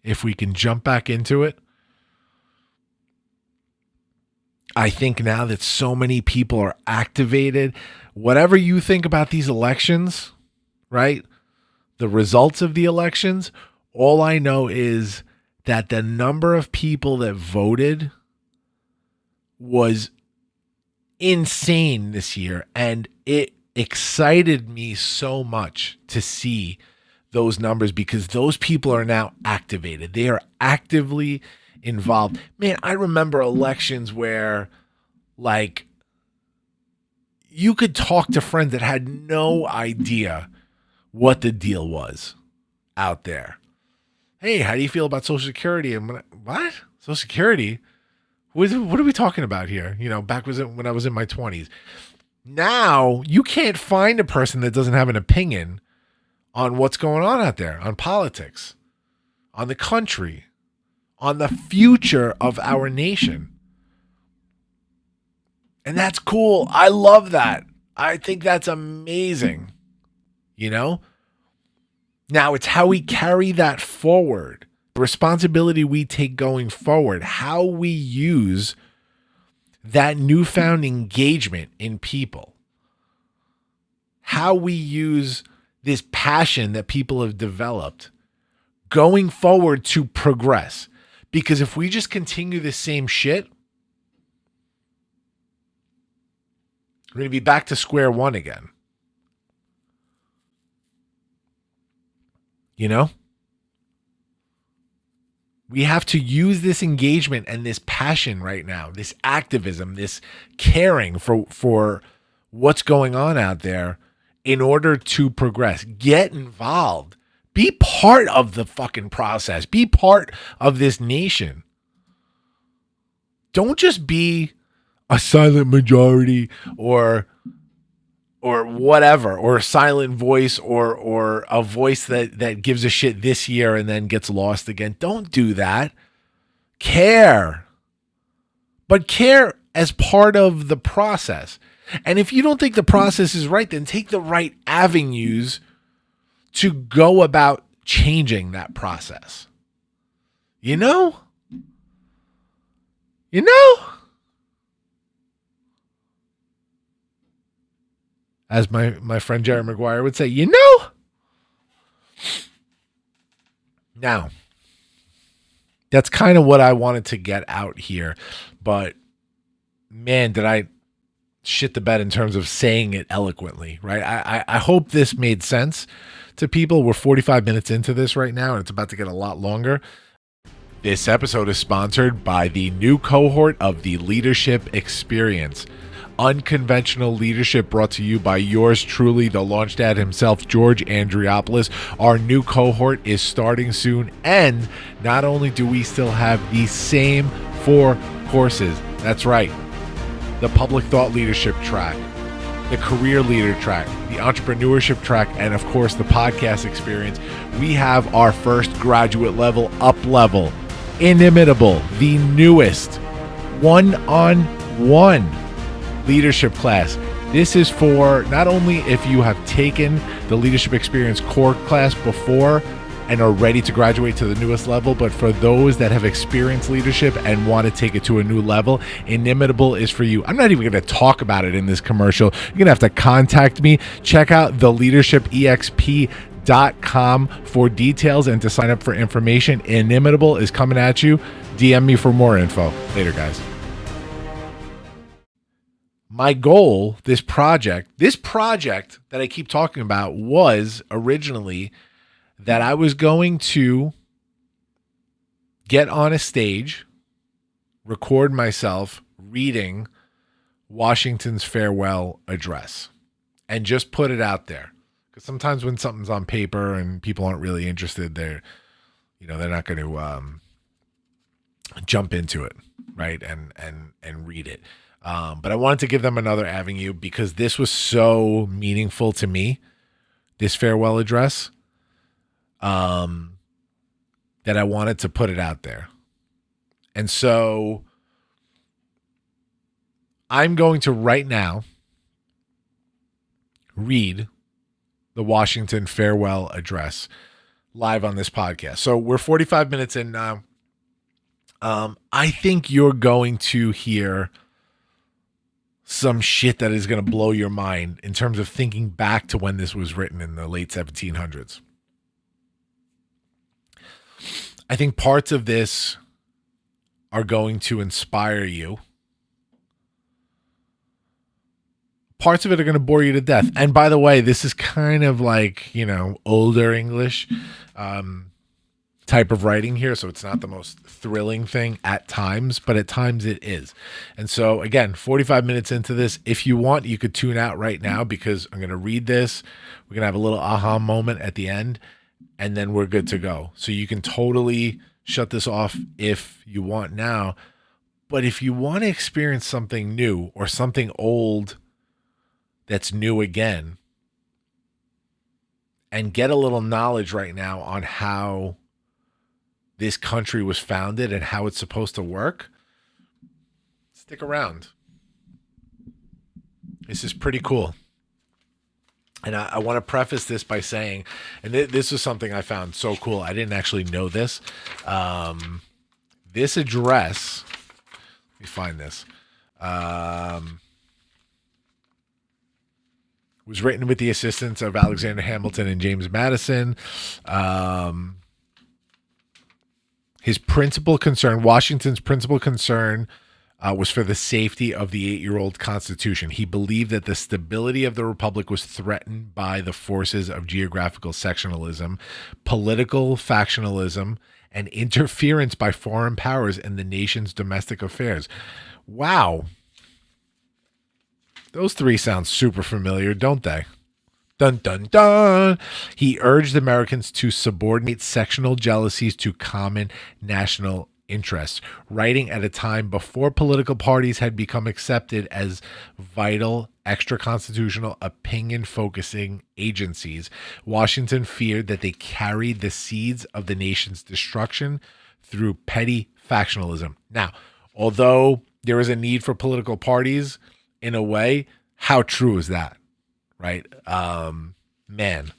if we can jump back into it, I think now that so many people are activated, whatever you think about these elections, right? The results of the elections, all I know is that the number of people that voted was insane this year, and it excited me so much to see those numbers because those people are now activated. They are actively involved. Man, I remember elections where like you could talk to friends that had no idea what the deal was out there. Hey, how do you feel about Social Security? And what? Social Security? What are we talking about here? Back when I was in my 20s. Now, you can't find a person that doesn't have an opinion on what's going on out there, on politics, on the country, on the future of our nation. And that's cool. I love that. I think that's amazing. Now it's how we carry that forward. The responsibility we take going forward, how we use that newfound engagement in people, how we use this passion that people have developed going forward to progress. Because if we just continue the same shit, we're going to be back to square one again. We have to use this engagement and this passion right now, this activism, this caring for what's going on out there in order to progress. Get involved. Be part of the fucking process. Be part of this nation. Don't just be a silent majority or whatever, or a silent voice or a voice that gives a shit this year and then gets lost again. Don't do that. Care. But care as part of the process. And if you don't think the process is right, then take the right avenues to go about changing that process. You know? as my friend Jerry Maguire would say, you know? Now, that's kind of what I wanted to get out here. But man, did I shit the bed in terms of saying it eloquently, right? I hope this made sense to people. We're 45 minutes into this right now, and it's about to get a lot longer. This episode is sponsored by the new cohort of the Leadership Experience. Unconventional leadership brought to you by yours truly, the launch dad himself, George Andriopoulos. Our new cohort is starting soon, and not only do we still have the same 4 courses, that's right, the public thought leadership track, the career leader track, the entrepreneurship track, and of course the podcast experience. We have our first graduate level, up level, inimitable, the newest one-on-one leadership class. This is for not only if you have taken the leadership experience core class before and are ready to graduate to the newest level, but for those that have experienced leadership and want to take it to a new level, Inimitable is for you. I'm not even going to talk about it in this commercial. You're going to have to contact me. Check out theleadershipexp.com for details and to sign up for information. Inimitable is coming at you. DM me for more info. Later, guys. My goal, this project that I keep talking about was originally that I was going to get on a stage, record myself reading Washington's farewell address, and just put it out there. Because sometimes when something's on paper and people aren't really interested, they're not going to jump into it, right? And read it. But I wanted to give them another avenue because this was so meaningful to me, this farewell address, that I wanted to put it out there. And so I'm going to right now read the Washington farewell address live on this podcast. So we're 45 minutes in now. I think you're going to hear some shit that is going to blow your mind in terms of thinking back to when this was written in the late 1700s. I think parts of this are going to inspire you. Parts of it are going to bore you to death. And by the way, this is kind of like, older English type of writing here. So it's not the most thrilling thing at times, but at times it is. And so again, 45 minutes into this, if you want, you could tune out right now because I'm going to read this. We're going to have a little aha moment at the end, and then we're good to go. So you can totally shut this off if you want now. But if you want to experience something new or something old that's new again, and get a little knowledge right now on how this country was founded and how it's supposed to work, stick around. This is pretty cool. And I want to preface this by saying, and this was something I found so cool. I didn't actually know this. This address, let me find this, was written with the assistance of Alexander Hamilton and James Madison. Washington's principal concern was for the safety of the 8-year-old Constitution. He believed that the stability of the Republic was threatened by the forces of geographical sectionalism, political factionalism, and interference by foreign powers in the nation's domestic affairs. Wow. Those 3 sound super familiar, don't they? Dun, dun, dun. He urged Americans to subordinate sectional jealousies to common national interests, writing at a time before political parties had become accepted as vital extra-constitutional opinion-focusing agencies. Washington feared that they carried the seeds of the nation's destruction through petty factionalism. Now, although there is a need for political parties, in a way, how true is that? Right. Man,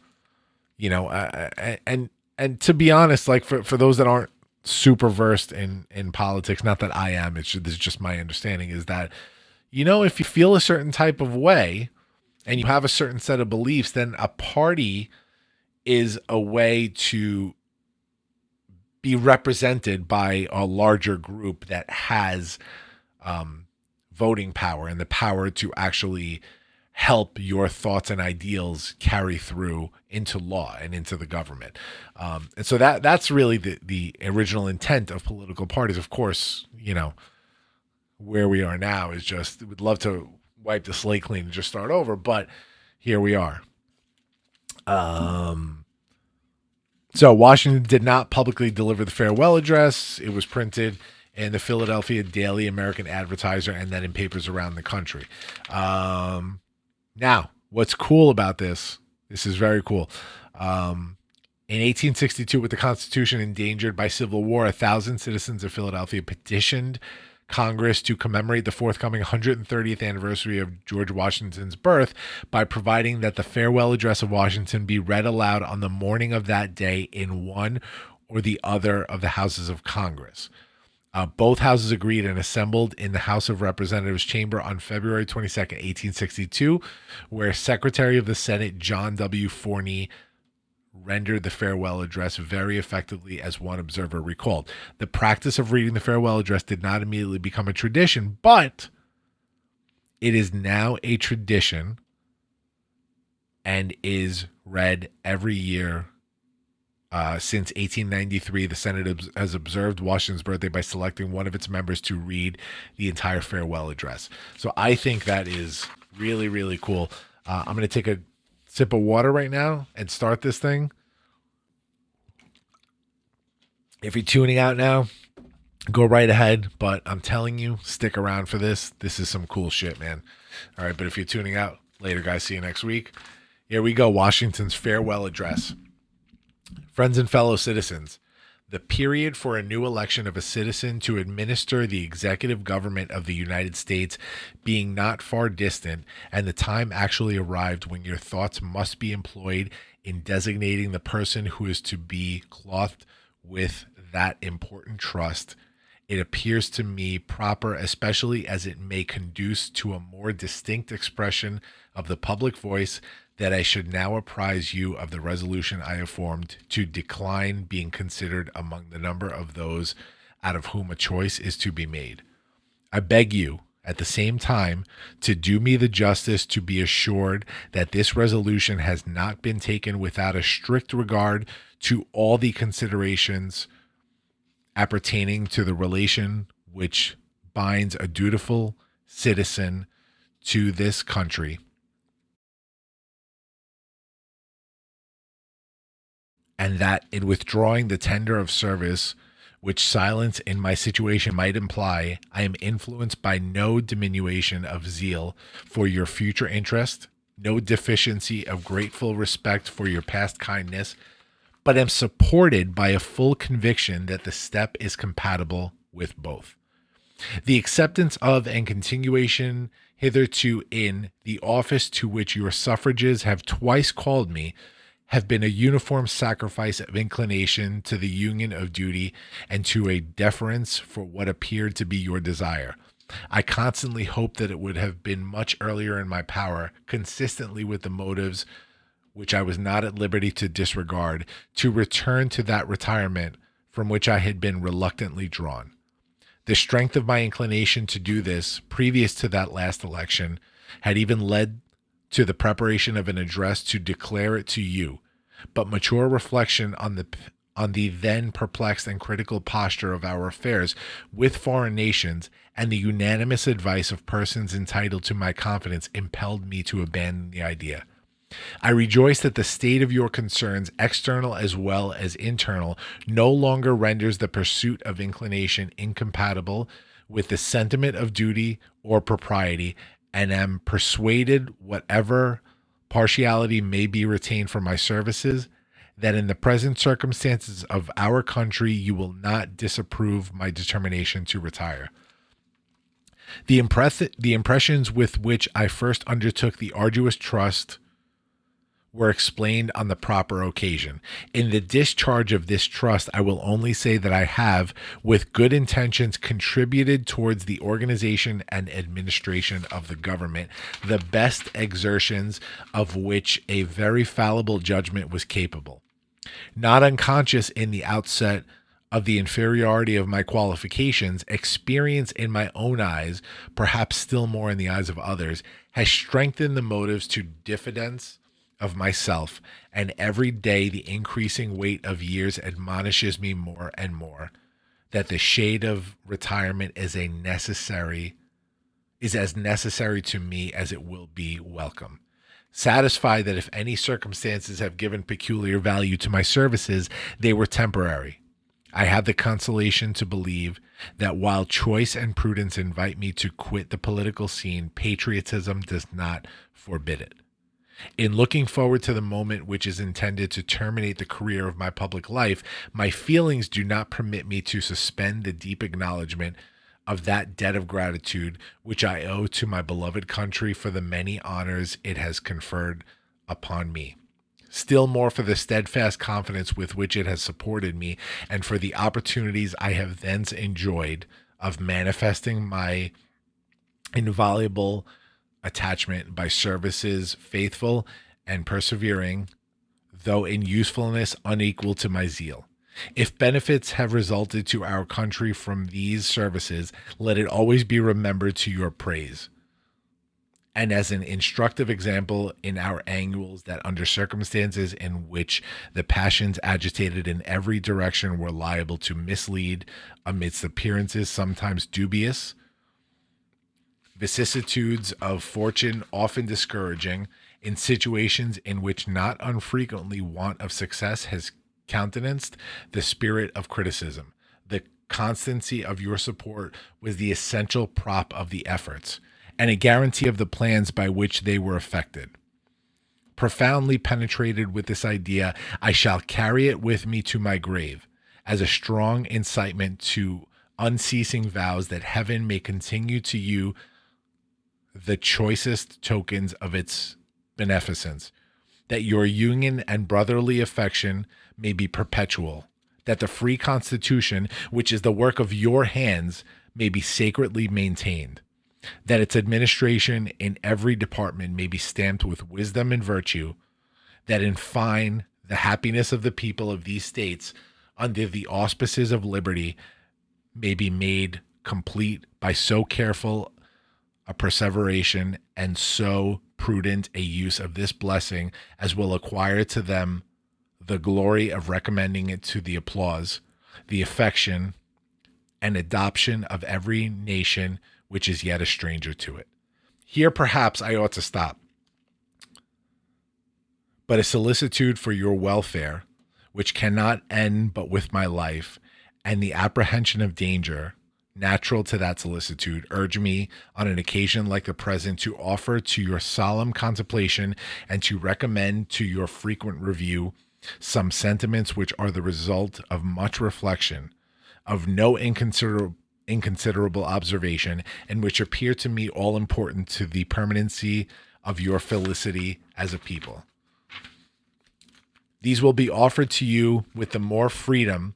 and to be honest, like for those that aren't super versed in politics, not that I am, this is just my understanding, is that, if you feel a certain type of way and you have a certain set of beliefs, then a party is a way to be represented by a larger group that has voting power and the power to actually help your thoughts and ideals carry through into law and into the government. And so that's really the original intent of political parties. Of course, where we are now is just, we'd love to wipe the slate clean and just start over, but here we are. So Washington did not publicly deliver the farewell address. It was printed in the Philadelphia Daily American Advertiser and then in papers around the country. Now, what's cool about this is very cool. In 1862, with the Constitution endangered by civil war, 1,000 citizens of Philadelphia petitioned Congress to commemorate the forthcoming 130th anniversary of George Washington's birth by providing that the farewell address of Washington be read aloud on the morning of that day in one or the other of the houses of Congress. Both houses agreed and assembled in the House of Representatives chamber on February 22nd, 1862, where Secretary of the Senate John W. Forney rendered the farewell address very effectively, as one observer recalled. The practice of reading the farewell address did not immediately become a tradition, but it is now a tradition and is read every year since 1893. The Senate has observed Washington's birthday by selecting one of its members to read the entire farewell address. So I think that is really, really cool. I'm going to take a sip of water right now and start this thing. If you're tuning out now, go right ahead, but I'm telling you, stick around for this. This is some cool shit, man. All right, but if you're tuning out, later, guys. See you next week. Here we go. Washington's farewell address. Friends and fellow citizens, the period for a new election of a citizen to administer the executive government of the United States being not far distant, and the time actually arrived when your thoughts must be employed in designating the person who is to be clothed with that important trust, it appears to me proper, especially as it may conduce to a more distinct expression of the public voice, that I should now apprise you of the resolution I have formed to decline being considered among the number of those out of whom a choice is to be made. I beg you, at the same time, to do me the justice to be assured that this resolution has not been taken without a strict regard to all the considerations appertaining to the relation which binds a dutiful citizen to this country, and that in withdrawing the tender of service which silence in my situation might imply, I am influenced by no diminution of zeal for your future interest, no deficiency of grateful respect for your past kindness, but am supported by a full conviction that the step is compatible with both. The acceptance of and continuation hitherto in the office to which your suffrages have twice called me have been a uniform sacrifice of inclination to the union of duty and to a deference for what appeared to be your desire. I constantly hoped that it would have been much earlier in my power, consistently with the motives which I was not at liberty to disregard, to return to that retirement from which I had been reluctantly drawn. The strength of my inclination to do this, previous to that last election, had even led to the preparation of an address to declare it to you, but mature reflection on the then perplexed and critical posture of our affairs with foreign nations and the unanimous advice of persons entitled to my confidence impelled me to abandon the idea. I rejoice that the state of your concerns, external as well as internal, no longer renders the pursuit of inclination incompatible with the sentiment of duty or propriety, and am persuaded, whatever partiality may be retained for my services, that in the present circumstances of our country you will not disapprove my determination to retire. The impressions with which I first undertook the arduous trust were explained on the proper occasion. In the discharge of this trust, I will only say that I have, with good intentions, contributed towards the organization and administration of the government, the best exertions of which a very fallible judgment was capable. Not unconscious in the outset of the inferiority of my qualifications, experience in my own eyes, perhaps still more in the eyes of others, has strengthened the motives to diffidence of myself, and every day the increasing weight of years admonishes me more and more that the shade of retirement is as necessary to me as it will be welcome. Satisfied that if any circumstances have given peculiar value to my services, they were temporary. I have the consolation to believe that while choice and prudence invite me to quit the political scene, patriotism does not forbid it. In looking forward to the moment which is intended to terminate the career of my public life, my feelings do not permit me to suspend the deep acknowledgement of that debt of gratitude which I owe to my beloved country for the many honors it has conferred upon me. Still more for the steadfast confidence with which it has supported me, and for the opportunities I have thence enjoyed of manifesting my inviolable attachment by services faithful and persevering, though in usefulness unequal to my zeal. If benefits have resulted to our country from these services, let it always be remembered to your praise, and as an instructive example in our annuals, that under circumstances in which the passions agitated in every direction were liable to mislead amidst appearances sometimes dubious, vicissitudes of fortune often discouraging, in situations in which not unfrequently want of success has countenanced the spirit of criticism, the constancy of your support was the essential prop of the efforts, and a guarantee of the plans by which they were effected. Profoundly penetrated with this idea, I shall carry it with me to my grave, as a strong incitement to unceasing vows that heaven may continue to you the choicest tokens of its beneficence, that your union and brotherly affection may be perpetual, that the free constitution, which is the work of your hands, may be sacredly maintained, that its administration in every department may be stamped with wisdom and virtue, that in fine, the happiness of the people of these states, under the auspices of liberty, may be made complete by so careful a perseveration and so prudent a use of this blessing as will acquire to them the glory of recommending it to the applause, the affection, and adoption of every nation which is yet a stranger to it. Here perhaps I ought to stop. But a solicitude for your welfare, which cannot end but with my life, and the apprehension of danger, natural to that solicitude, urge me on an occasion like the present to offer to your solemn contemplation and to recommend to your frequent review some sentiments which are the result of much reflection, of no inconsiderable observation, and which appear to me all important to the permanency of your felicity as a people. These will be offered to you with the more freedom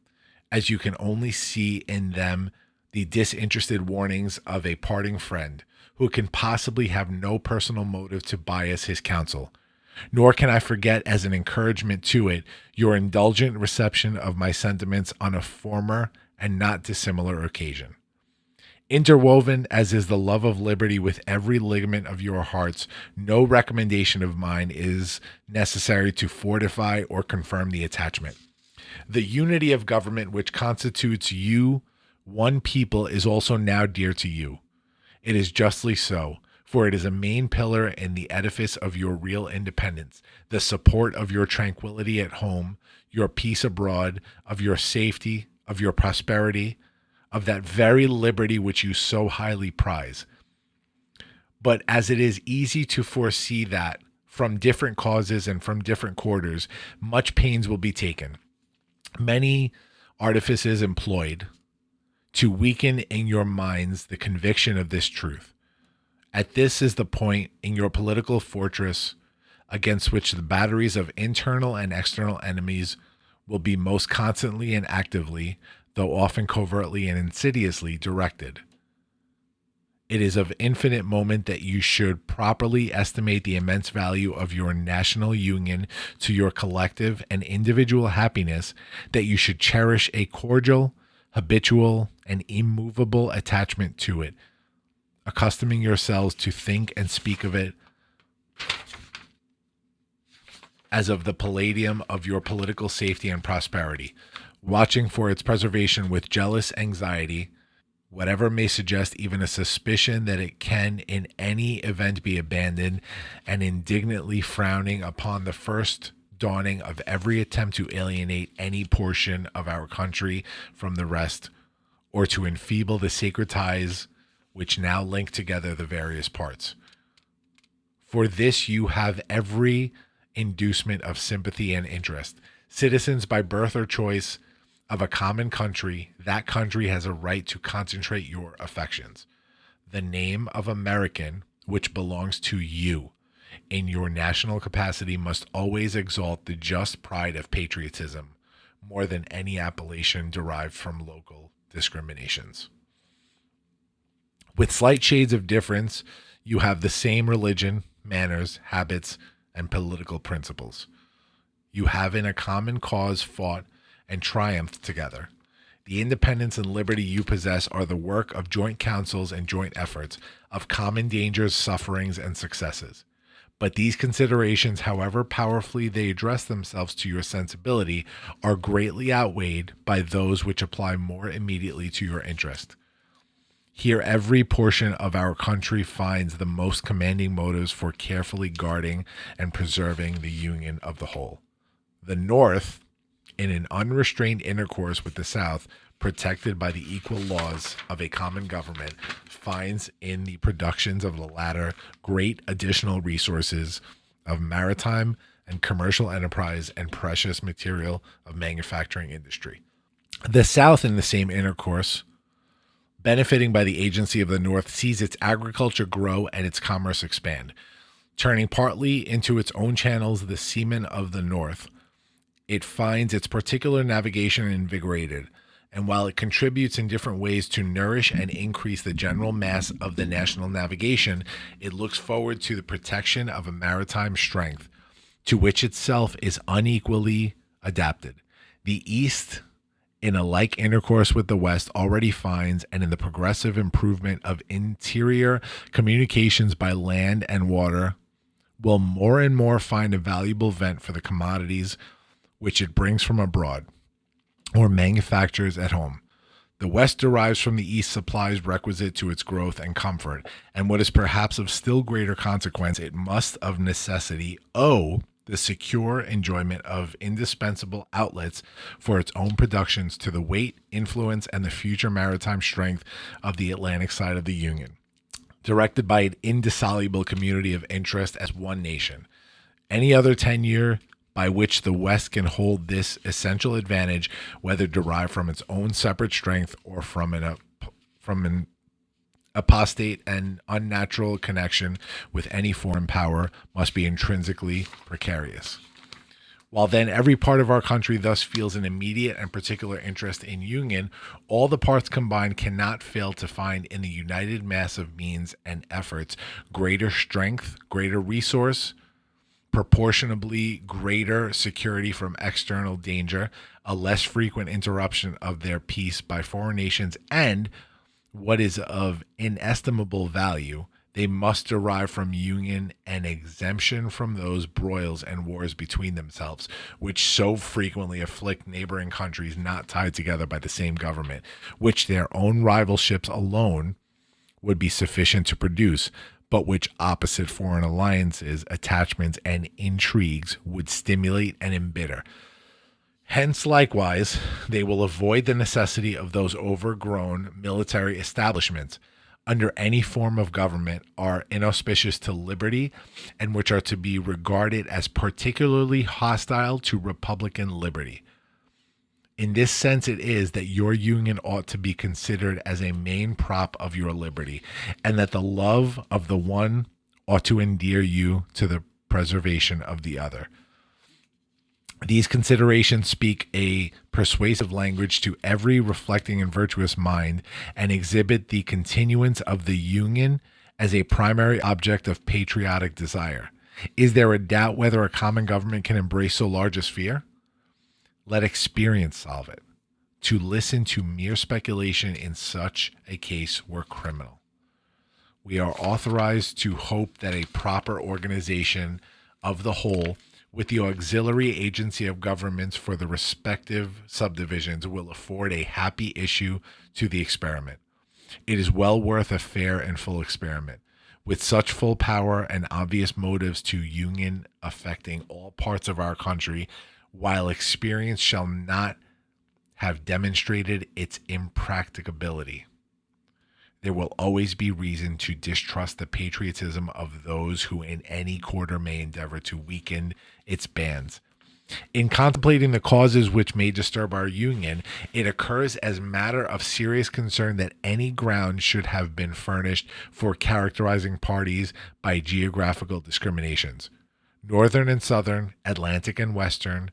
as you can only see in them the disinterested warnings of a parting friend who can possibly have no personal motive to bias his counsel. Nor can I forget, as an encouragement to it, your indulgent reception of my sentiments on a former and not dissimilar occasion. Interwoven as is the love of liberty with every ligament of your hearts, no recommendation of mine is necessary to fortify or confirm the attachment. The unity of government which constitutes you one people is also now dear to you. It is justly so, for it is a main pillar in the edifice of your real independence, the support of your tranquility at home, your peace abroad, of your safety, of your prosperity, of that very liberty which you so highly prize. But as it is easy to foresee that, from different causes and from different quarters, much pains will be taken, many artifices employed, to weaken in your minds the conviction of this truth. At this is the point in your political fortress against which the batteries of internal and external enemies will be most constantly and actively, though often covertly and insidiously, directed. It is of infinite moment that you should properly estimate the immense value of your national union to your collective and individual happiness, that you should cherish a cordial, habitual, and immovable attachment to it, accustoming yourselves to think and speak of it as of the palladium of your political safety and prosperity, watching for its preservation with jealous anxiety, whatever may suggest even a suspicion that it can in any event be abandoned, and indignantly frowning upon the first dawning of every attempt to alienate any portion of our country from the rest, or to enfeeble the sacred ties which now link together the various parts. For this you have every inducement of sympathy and interest. Citizens by birth or choice of a common country, that country has a right to concentrate your affections. The name of American, which belongs to you, in your national capacity, must always exalt the just pride of patriotism more than any appellation derived from local discriminations. With slight shades of difference, you have the same religion, manners, habits, and political principles. You have in a common cause fought and triumphed together. The independence and liberty you possess are the work of joint councils and joint efforts, of common dangers, sufferings, and successes. But these considerations, however powerfully they address themselves to your sensibility, are greatly outweighed by those which apply more immediately to your interest. Here every portion of our country finds the most commanding motives for carefully guarding and preserving the union of the whole. The North, in an unrestrained intercourse with the South, protected by the equal laws of a common government, finds in the productions of the latter great additional resources of maritime and commercial enterprise and precious material of manufacturing industry. The South, in the same intercourse, benefiting by the agency of the North, sees its agriculture grow and its commerce expand. Turning partly into its own channels the seamen of the North, it finds its particular navigation invigorated, and while it contributes in different ways to nourish and increase the general mass of the national navigation, it looks forward to the protection of a maritime strength, to which itself is unequally adapted. The East, in a like intercourse with the West, already finds, and in the progressive improvement of interior communications by land and water, will more and more find a valuable vent for the commodities which it brings from abroad or manufactures at home. The West derives from the East supplies requisite to its growth and comfort, and what is perhaps of still greater consequence, it must of necessity owe the secure enjoyment of indispensable outlets for its own productions to the weight, influence, and the future maritime strength of the Atlantic side of the Union, directed by an indissoluble community of interest as one nation. Any other tenure by which the West can hold this essential advantage, whether derived from its own separate strength or from an apostate and unnatural connection with any foreign power, must be intrinsically precarious. While then every part of our country thus feels an immediate and particular interest in union, all the parts combined cannot fail to find in the united mass of means and efforts greater strength, greater resource, proportionably greater security from external danger, a less frequent interruption of their peace by foreign nations, and, what is of inestimable value, they must derive from union an exemption from those broils and wars between themselves, which so frequently afflict neighboring countries not tied together by the same government, which their own rivalships alone would be sufficient to produce, but which opposite foreign alliances, attachments, and intrigues would stimulate and embitter. Hence, likewise, they will avoid the necessity of those overgrown military establishments under any form of government are inauspicious to liberty and which are to be regarded as particularly hostile to republican liberty. In this sense it is that your union ought to be considered as a main prop of your liberty, and that the love of the one ought to endear you to the preservation of the other. These considerations speak a persuasive language to every reflecting and virtuous mind and exhibit the continuance of the Union as a primary object of patriotic desire. Is there a doubt whether a common government can embrace so large a sphere? Let experience solve it. To listen to mere speculation in such a case were criminal. We are authorized to hope that a proper organization of the whole with the auxiliary agency of governments for the respective subdivisions will afford a happy issue to the experiment. It is well worth a fair and full experiment. With such full power and obvious motives to union affecting all parts of our country, while experience shall not have demonstrated its impracticability, there will always be reason to distrust the patriotism of those who in any quarter may endeavor to weaken its bands. In contemplating the causes which may disturb our union, it occurs as matter of serious concern that any ground should have been furnished for characterizing parties by geographical discriminations, northern and southern, Atlantic and western,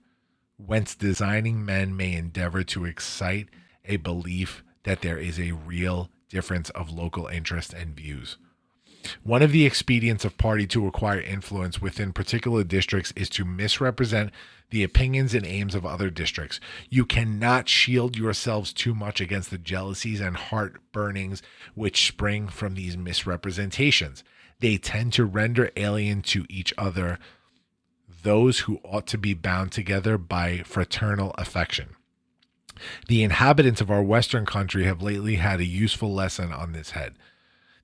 whence designing men may endeavor to excite a belief that there is a real difference of local interest and views. One of the expedients of party to acquire influence within particular districts is to misrepresent the opinions and aims of other districts. You cannot shield yourselves too much against the jealousies and heart burnings which spring from these misrepresentations. They tend to render alien to each other those who ought to be bound together by fraternal affection. The inhabitants of our Western country have lately had a useful lesson on this head.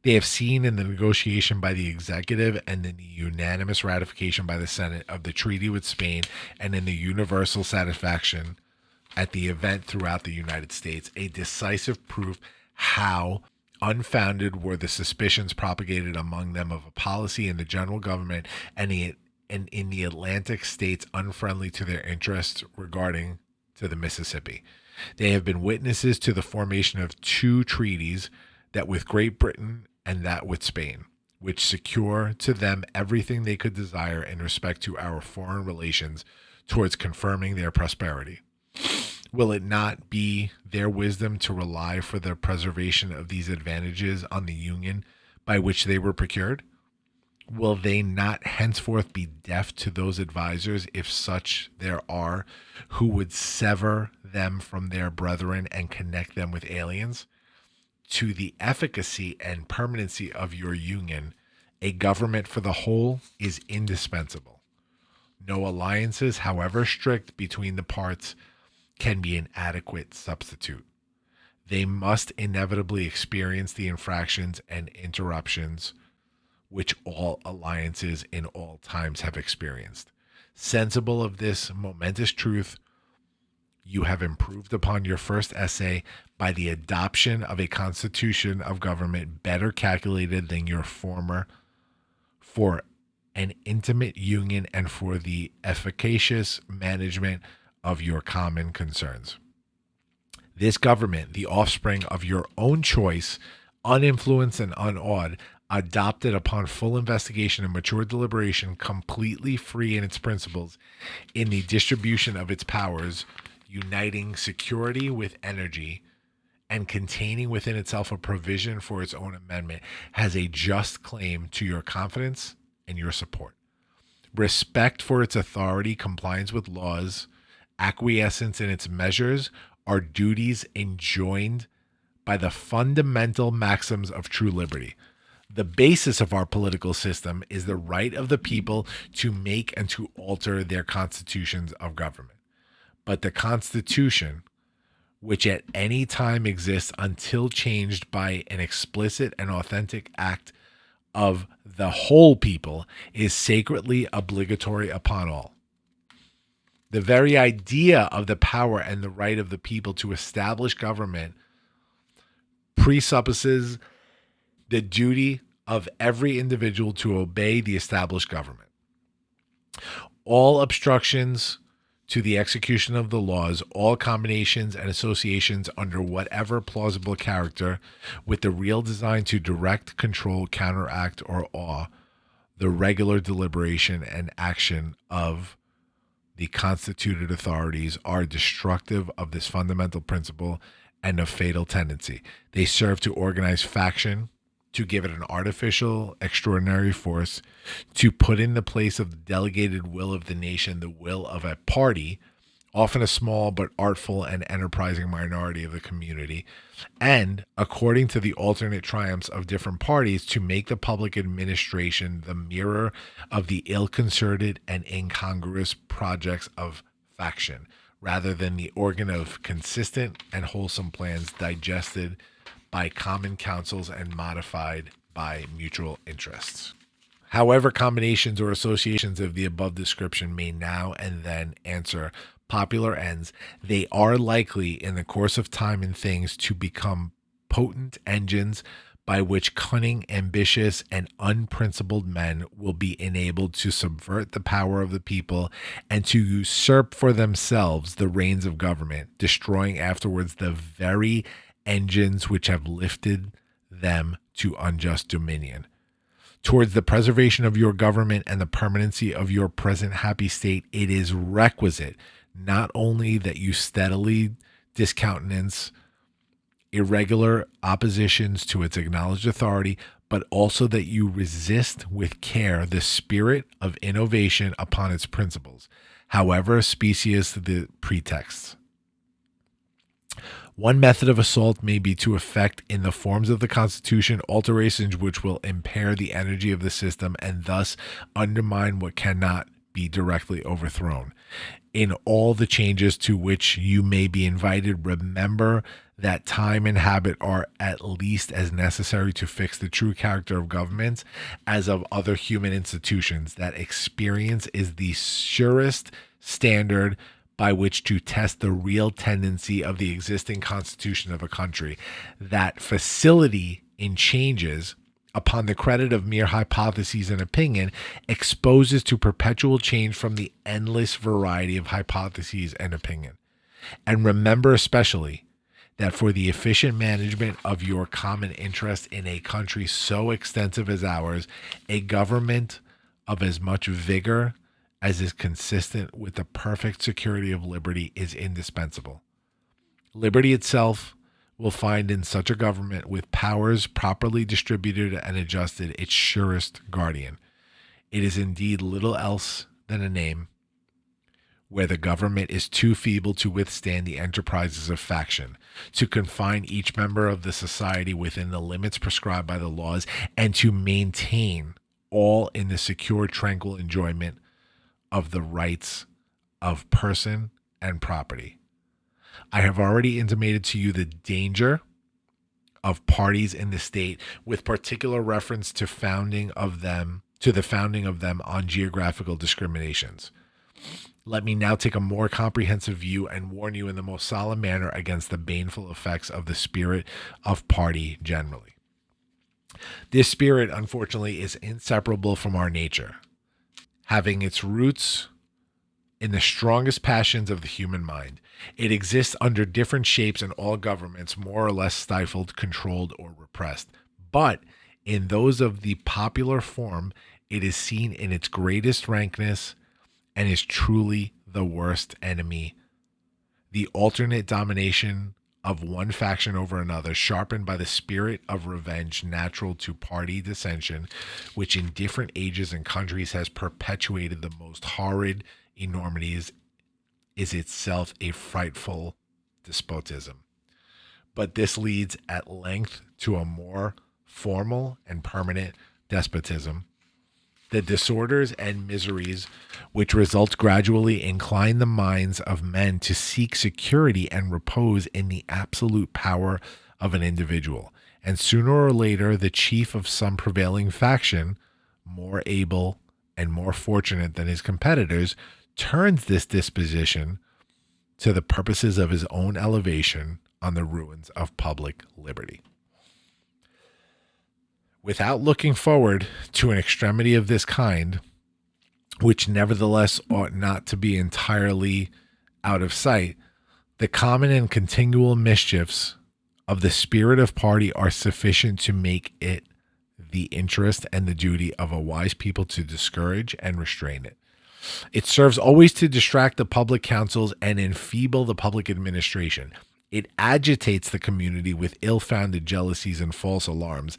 They have seen in the negotiation by the executive and in the unanimous ratification by the Senate of the treaty with Spain and in the universal satisfaction at the event throughout the United States a decisive proof how unfounded were the suspicions propagated among them of a policy in the general government and in the Atlantic states unfriendly to their interests regarding to the Mississippi. They have been witnesses to the formation of two treaties, that with Great Britain and that with Spain, which secure to them everything they could desire in respect to our foreign relations towards confirming their prosperity. Will it not be their wisdom to rely for the preservation of these advantages on the union by which they were procured? Will they not henceforth be deaf to those advisers, if such there are, who would sever them from their brethren and connect them with aliens? To the efficacy and permanency of your union, a government for the whole is indispensable. No alliances, however strict between the parts, can be an adequate substitute. They must inevitably experience the infractions and interruptions which all alliances in all times have experienced. Sensible of this momentous truth, you have improved upon your first essay by the adoption of a constitution of government better calculated than your former for an intimate union and for the efficacious management of your common concerns. This government, the offspring of your own choice, uninfluenced and unawed, adopted upon full investigation and mature deliberation, completely free in its principles, in the distribution of its powers, uniting security with energy, and containing within itself a provision for its own amendment, has a just claim to your confidence and your support. Respect for its authority, compliance with laws, acquiescence in its measures are duties enjoined by the fundamental maxims of true liberty. The basis of our political system is the right of the people to make and to alter their constitutions of government. But the Constitution, which at any time exists until changed by an explicit and authentic act of the whole people, is sacredly obligatory upon all. The very idea of the power and the right of the people to establish government presupposes the duty of every individual to obey the established government. All obstructions to the execution of the laws, all combinations and associations under whatever plausible character, with the real design to direct, control, counteract, or awe, the regular deliberation and action of the constituted authorities are destructive of this fundamental principle and a fatal tendency. They serve to organize faction, to give it an artificial, extraordinary force, to put in the place of the delegated will of the nation the will of a party, often a small but artful and enterprising minority of the community, and, according to the alternate triumphs of different parties, to make the public administration the mirror of the ill-concerted and incongruous projects of faction, rather than the organ of consistent and wholesome plans digested by common councils and modified by mutual interests. However, combinations or associations of the above description may now and then answer popular ends, they are likely in the course of time and things to become potent engines by which cunning, ambitious, and unprincipled men will be enabled to subvert the power of the people and to usurp for themselves the reins of government, destroying afterwards the very engines which have lifted them to unjust dominion. Towards the preservation of your government and the permanency of your present happy state, it is requisite not only that you steadily discountenance irregular oppositions to its acknowledged authority, but also that you resist with care the spirit of innovation upon its principles, however specious the pretexts. One method of assault may be to effect in the forms of the Constitution alterations which will impair the energy of the system and thus undermine what cannot be directly overthrown. In all the changes to which you may be invited, remember that time and habit are at least as necessary to fix the true character of governments as of other human institutions, that experience is the surest standard by which to test the real tendency of the existing constitution of a country, that facility in changes upon the credit of mere hypotheses and opinion exposes to perpetual change from the endless variety of hypotheses and opinion. And remember especially that for the efficient management of your common interest in a country so extensive as ours, a government of as much vigor as is consistent with the perfect security of liberty is indispensable. Liberty itself will find in such a government, with powers properly distributed and adjusted, its surest guardian. It is indeed little else than a name, where the government is too feeble to withstand the enterprises of faction, to confine each member of the society within the limits prescribed by the laws, and to maintain all in the secure, tranquil enjoyment of the rights of person and property. I have already intimated to you the danger of parties in the state, with particular reference to the founding of them on geographical discriminations. Let me now take a more comprehensive view and warn you in the most solemn manner against the baneful effects of the spirit of party generally. This spirit, unfortunately, is inseparable from our nature, having its roots in the strongest passions of the human mind. It exists under different shapes in all governments, more or less stifled, controlled, or repressed. But in those of the popular form, it is seen in its greatest rankness and is truly the worst enemy. The alternate domination of one faction over another, sharpened by the spirit of revenge natural to party dissension, which in different ages and countries has perpetuated the most horrid enormities, is itself a frightful despotism. But this leads at length to a more formal and permanent despotism. The disorders and miseries which result gradually incline the minds of men to seek security and repose in the absolute power of an individual. And sooner or later, the chief of some prevailing faction, more able and more fortunate than his competitors, turns this disposition to the purposes of his own elevation on the ruins of public liberty. Without looking forward to an extremity of this kind, which nevertheless ought not to be entirely out of sight, the common and continual mischiefs of the spirit of party are sufficient to make it the interest and the duty of a wise people to discourage and restrain it. It serves always to distract the public councils and enfeeble the public administration. It agitates the community with ill-founded jealousies and false alarms,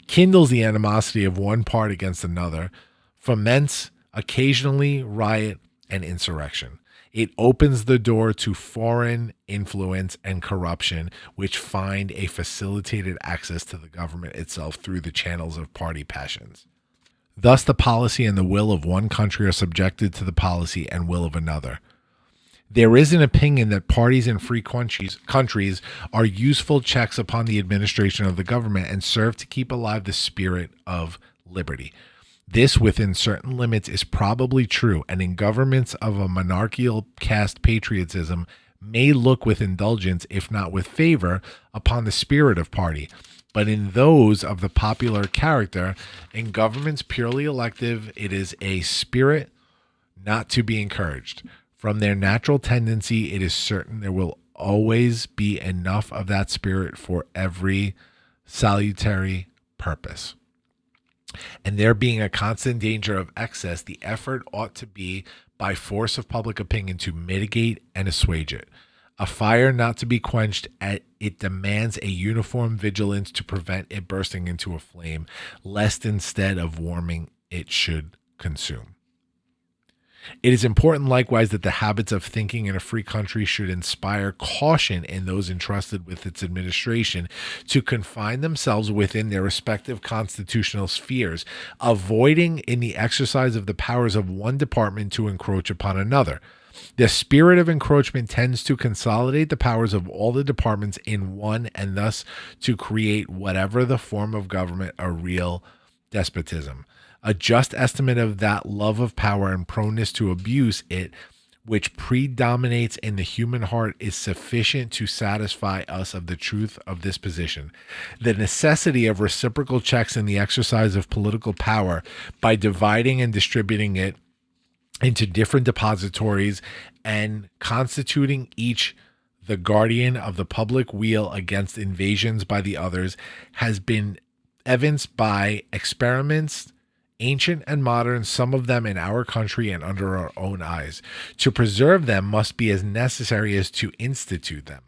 kindles the animosity of one part against another, foments occasionally riot and insurrection. It opens the door to foreign influence and corruption, which find a facilitated access to the government itself through the channels of party passions. Thus, the policy and the will of one country are subjected to the policy and will of another. There is an opinion that parties in free countries are useful checks upon the administration of the government and serve to keep alive the spirit of liberty. This, within certain limits, is probably true, and in governments of a monarchical caste patriotism may look with indulgence, if not with favor, upon the spirit of party. But in those of the popular character, in governments purely elective, it is a spirit not to be encouraged. From their natural tendency, it is certain there will always be enough of that spirit for every salutary purpose. And there being a constant danger of excess, the effort ought to be by force of public opinion to mitigate and assuage it. A fire not to be quenched, it demands a uniform vigilance to prevent it bursting into a flame, lest instead of warming, it should consume. It is important likewise that the habits of thinking in a free country should inspire caution in those entrusted with its administration to confine themselves within their respective constitutional spheres, avoiding in the exercise of the powers of one department to encroach upon another. The spirit of encroachment tends to consolidate the powers of all the departments in one, and thus to create whatever the form of government a real despotism. A just estimate of that love of power and proneness to abuse it, which predominates in the human heart, is sufficient to satisfy us of the truth of this position. The necessity of reciprocal checks in the exercise of political power by dividing and distributing it into different depositories and constituting each the guardian of the public weal against invasions by the others has been evinced by experiments, ancient and modern, some of them in our country and under our own eyes. To preserve them must be as necessary as to institute them.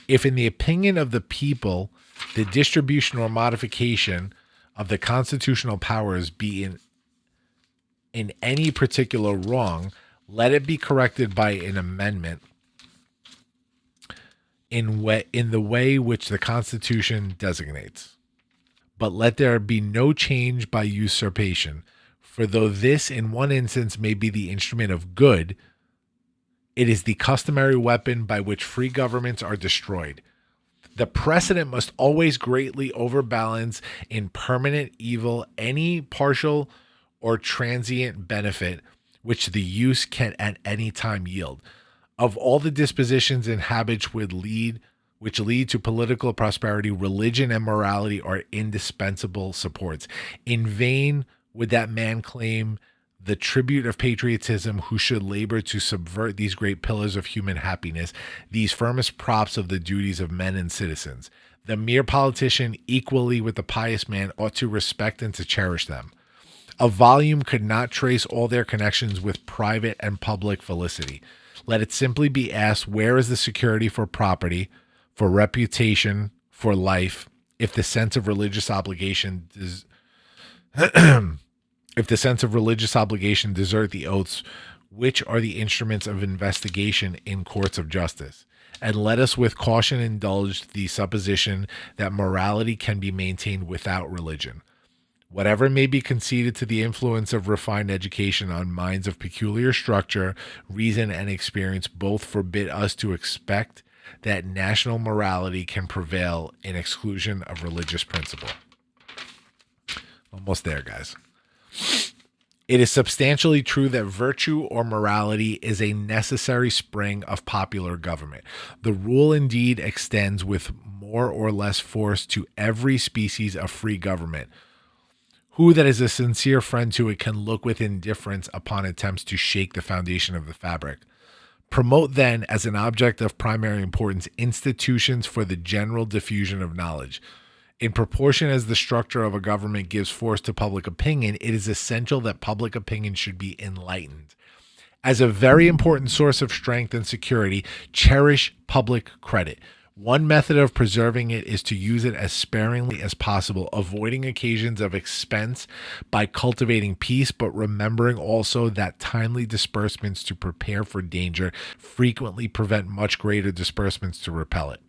If, in the opinion of the people, the distribution or modification of the constitutional powers be in any particular wrong, let it be corrected by an amendment in the way which the Constitution designates. But let there be no change by usurpation, for though this in one instance may be the instrument of good, it is the customary weapon by which free governments are destroyed. The precedent must always greatly overbalance in permanent evil any partial or transient benefit which the use can at any time yield. Of all the dispositions and habits which lead to political prosperity, religion and morality are indispensable supports. In vain would that man claim the tribute of patriotism who should labor to subvert these great pillars of human happiness, these firmest props of the duties of men and citizens. The mere politician, equally with the pious man, ought to respect and to cherish them. A volume could not trace all their connections with private and public felicity. Let it simply be asked, where is the security for property, for reputation, for life, if the sense of religious obligation desert the oaths which are the instruments of investigation in courts of justice? And let us with caution indulge the supposition that morality can be maintained without religion. Whatever may be conceded to the influence of refined education on minds of peculiar structure, reason, and experience both forbid us to expect that national morality can prevail in exclusion of religious principle. Almost there, guys. It is substantially true that virtue or morality is a necessary spring of popular government. The rule indeed extends with more or less force to every species of free government. Who that is a sincere friend to it can look with indifference upon attempts to shake the foundation of the fabric? Promote then, as an object of primary importance, institutions for the general diffusion of knowledge. In proportion as the structure of a government gives force to public opinion, it is essential that public opinion should be enlightened. As a very important source of strength and security, cherish public credit. One method of preserving it is to use it as sparingly as possible, avoiding occasions of expense by cultivating peace, but remembering also that timely disbursements to prepare for danger frequently prevent much greater disbursements to repel it.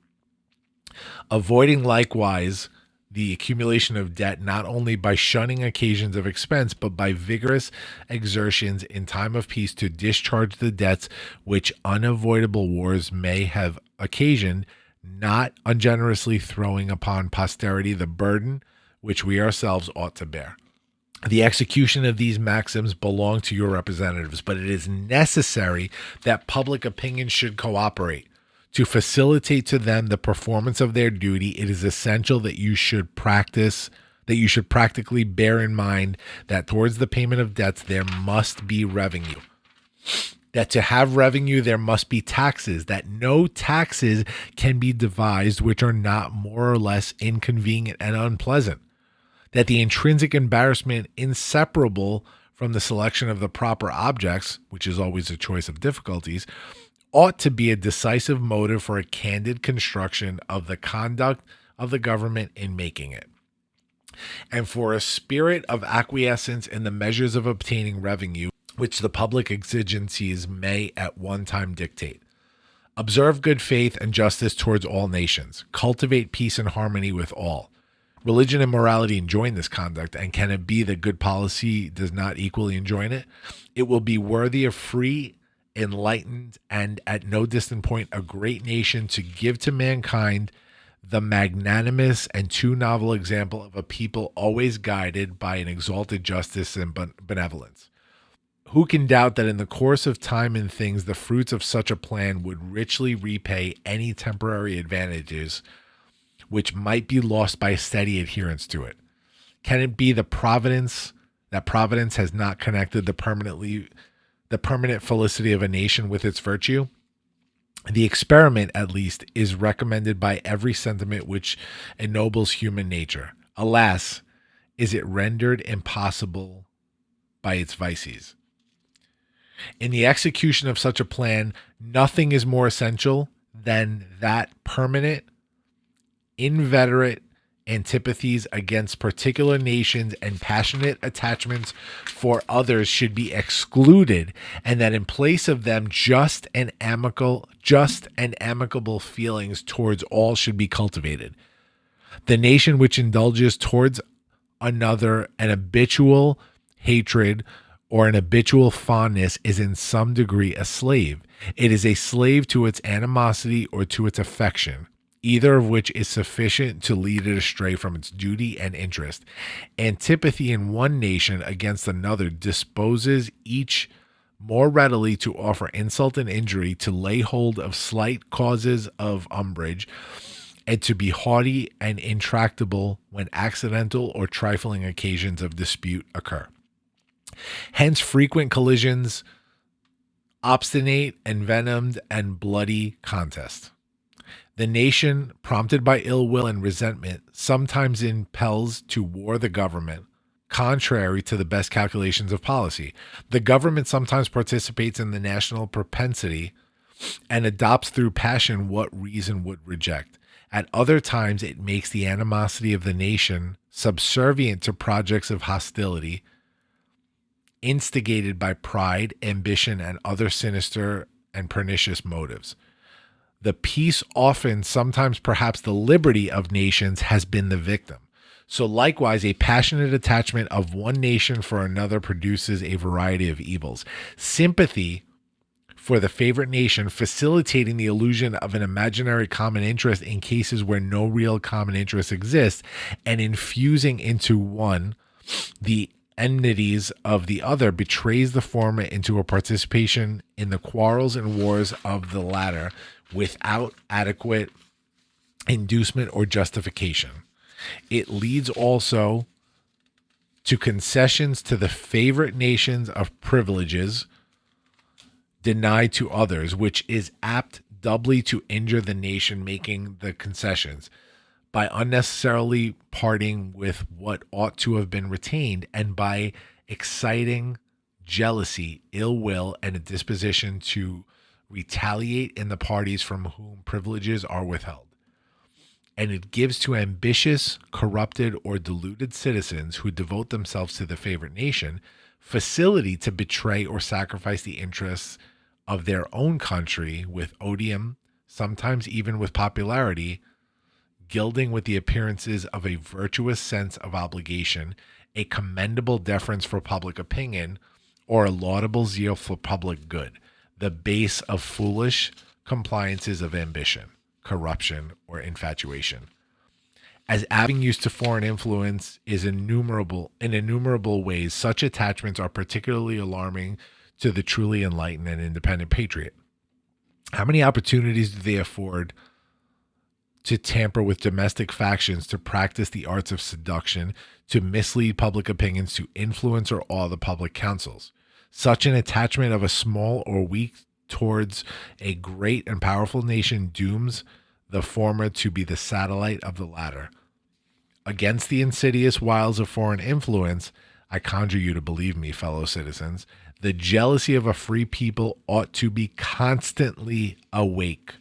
Avoiding likewise the accumulation of debt not only by shunning occasions of expense, but by vigorous exertions in time of peace to discharge the debts which unavoidable wars may have occasioned, not ungenerously throwing upon posterity the burden which we ourselves ought to bear. The execution of these maxims belong to your representatives, but it is necessary that public opinion should cooperate. To facilitate to them the performance of their duty, it is essential that you should practically bear in mind that towards the payment of debts there must be revenue. That to have revenue there must be taxes, that no taxes can be devised which are not more or less inconvenient and unpleasant, that the intrinsic embarrassment inseparable from the selection of the proper objects, which is always a choice of difficulties, ought to be a decisive motive for a candid construction of the conduct of the government in making it, and for a spirit of acquiescence in the measures of obtaining revenue which the public exigencies may at one time dictate. Observe good faith and justice towards all nations. Cultivate peace and harmony with all. Religion and morality enjoin this conduct, and can it be that good policy does not equally enjoin it? It will be worthy of free, enlightened, and at no distant point a great nation to give to mankind the magnanimous and too novel example of a people always guided by an exalted justice and benevolence. Who can doubt that in the course of time and things the fruits of such a plan would richly repay any temporary advantages which might be lost by steady adherence to it? Can it be that Providence has not connected the permanent felicity of a nation with its virtue? The experiment, at least, is recommended by every sentiment which ennobles human nature. Alas, is it rendered impossible by its vices? In the execution of such a plan, nothing is more essential than that permanent, inveterate antipathies against particular nations and passionate attachments for others should be excluded, and that in place of them just and amicable feelings towards all should be cultivated. The nation which indulges towards another an habitual hatred or an habitual fondness is in some degree a slave. It is a slave to its animosity or to its affection, either of which is sufficient to lead it astray from its duty and interest. Antipathy in one nation against another disposes each more readily to offer insult and injury, to lay hold of slight causes of umbrage, and to be haughty and intractable when accidental or trifling occasions of dispute occur. Hence frequent collisions, obstinate, envenomed, and bloody contest. The nation, prompted by ill will and resentment, sometimes impels to war the government, contrary to the best calculations of policy. The government sometimes participates in the national propensity and adopts through passion what reason would reject. At other times, it makes the animosity of the nation subservient to projects of hostility, instigated by pride, ambition, and other sinister and pernicious motives. The peace, often, sometimes perhaps the liberty of nations has been the victim. So likewise, a passionate attachment of one nation for another produces a variety of evils. Sympathy for the favorite nation, facilitating the illusion of an imaginary common interest in cases where no real common interest exists, and infusing into one the enmities of the other, betrays the former into a participation in the quarrels and wars of the latter without adequate inducement or justification. It leads also to concessions to the favorite nations of privileges denied to others, which is apt doubly to injure the nation making the concessions by unnecessarily parting with what ought to have been retained, and by exciting jealousy, ill will, and a disposition to retaliate in the parties from whom privileges are withheld. And it gives to ambitious, corrupted, or deluded citizens who devote themselves to the favorite nation facility to betray or sacrifice the interests of their own country with odium, sometimes even with popularity, gilding with the appearances of a virtuous sense of obligation, a commendable deference for public opinion, or a laudable zeal for public good, the base of foolish compliances of ambition, corruption, or infatuation. As avenues to foreign influence is innumerable in innumerable ways, such attachments are particularly alarming to the truly enlightened and independent patriot. How many opportunities do they afford to tamper with domestic factions, to practice the arts of seduction, to mislead public opinions, to influence or awe the public councils? Such an attachment of a small or weak towards a great and powerful nation dooms the former to be the satellite of the latter. Against the insidious wiles of foreign influence, I conjure you to believe me, fellow citizens, the jealousy of a free people ought to be constantly awake,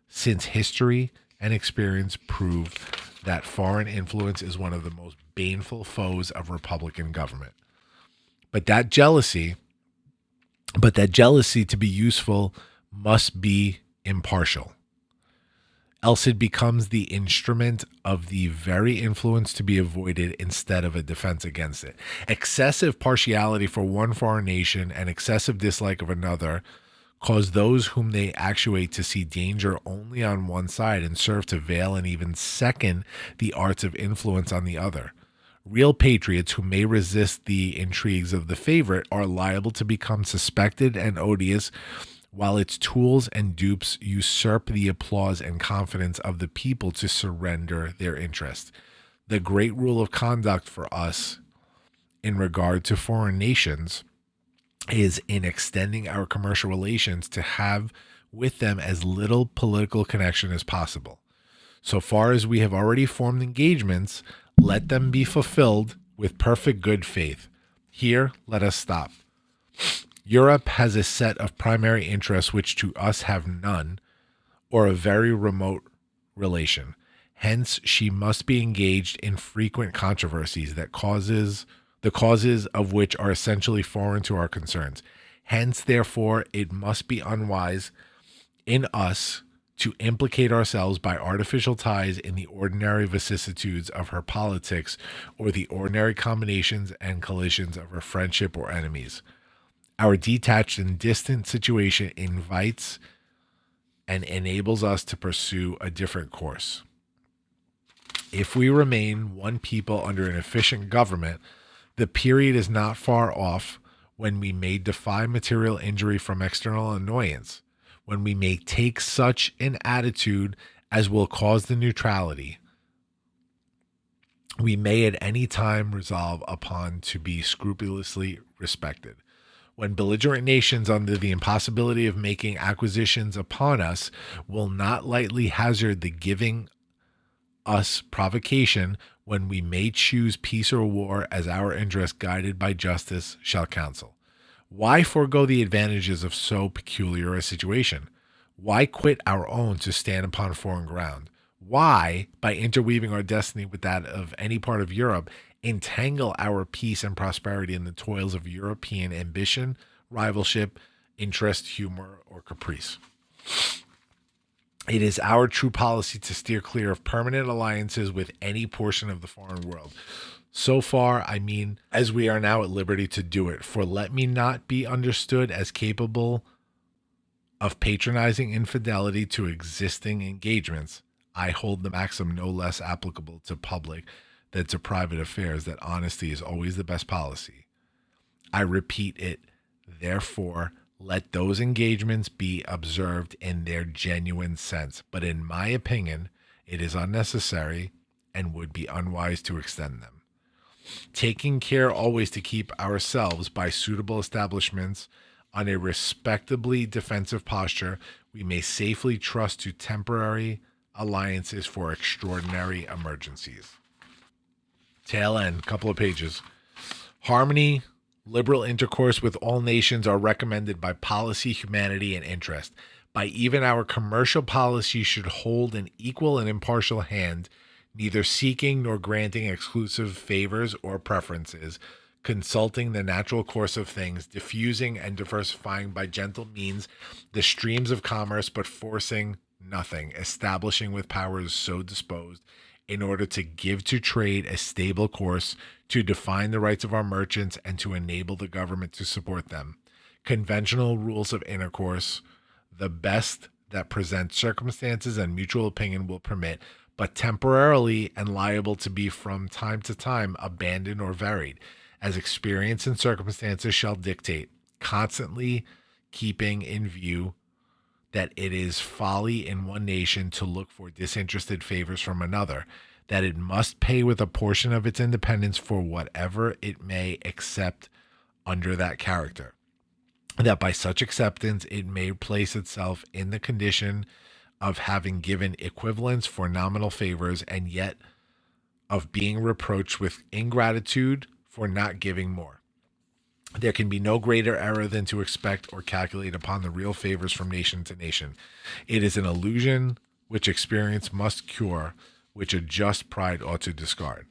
since history and experience prove that foreign influence is one of the most baneful foes of republican government. But that jealousy to be useful must be impartial. Else it becomes the instrument of the very influence to be avoided instead of a defense against it. Excessive partiality for one foreign nation and excessive dislike of another cause those whom they actuate to see danger only on one side and serve to veil and even second the arts of influence on the other. Real patriots who may resist the intrigues of the favorite are liable to become suspected and odious, while its tools and dupes usurp the applause and confidence of the people to surrender their interest. The great rule of conduct for us in regard to foreign nations is in extending our commercial relations to have with them as little political connection as possible. So far as we have already formed engagements, let them be fulfilled with perfect good faith. Here, let us stop. Europe has a set of primary interests which to us have none, or a very remote relation. Hence, she must be engaged in frequent controversies the causes of which are essentially foreign to our concerns. Hence, therefore, it must be unwise in us to implicate ourselves by artificial ties in the ordinary vicissitudes of her politics or the ordinary combinations and collisions of her friendship or enemies. Our detached and distant situation invites and enables us to pursue a different course. If we remain one people under an efficient government, the period is not far off when we may defy material injury from external annoyance, when we may take such an attitude as will cause the neutrality we may at any time resolve upon to be scrupulously respected. When belligerent nations, under the impossibility of making acquisitions upon us, will not lightly hazard the giving us provocation, when we may choose peace or war as our interest guided by justice shall counsel. Why forego the advantages of so peculiar a situation? Why quit our own to stand upon foreign ground? Why, by interweaving our destiny with that of any part of Europe, entangle our peace and prosperity in the toils of European ambition, rivalship, interest, humor, or caprice? It is our true policy to steer clear of permanent alliances with any portion of the foreign world. So far, I mean, as we are now at liberty to do it. For let me not be understood as capable of patronizing infidelity to existing engagements. I hold the maxim no less applicable to public than to private affairs, that honesty is always the best policy. I repeat it, therefore, let those engagements be observed in their genuine sense. But in my opinion, it is unnecessary and would be unwise to extend them. Taking care always to keep ourselves by suitable establishments on a respectably defensive posture, we may safely trust to temporary alliances for extraordinary emergencies. Tail end, couple of pages. Harmony, liberal intercourse with all nations are recommended by policy, humanity, and interest. By even our commercial policy should hold an equal and impartial hand, neither seeking nor granting exclusive favors or preferences, consulting the natural course of things, diffusing and diversifying by gentle means the streams of commerce, but forcing nothing, establishing with powers so disposed, in order to give to trade a stable course, to define the rights of our merchants, and to enable the government to support them. Conventional rules of intercourse, the best that present circumstances and mutual opinion will permit, but temporarily and liable to be from time to time abandoned or varied, as experience and circumstances shall dictate, constantly keeping in view that it is folly in one nation to look for disinterested favors from another, that it must pay with a portion of its independence for whatever it may accept under that character, that by such acceptance it may place itself in the condition of having given equivalents for nominal favors, and yet of being reproached with ingratitude for not giving more. There can be no greater error than to expect or calculate upon the real favors from nation to nation. It is an illusion which experience must cure, which a just pride ought to discard.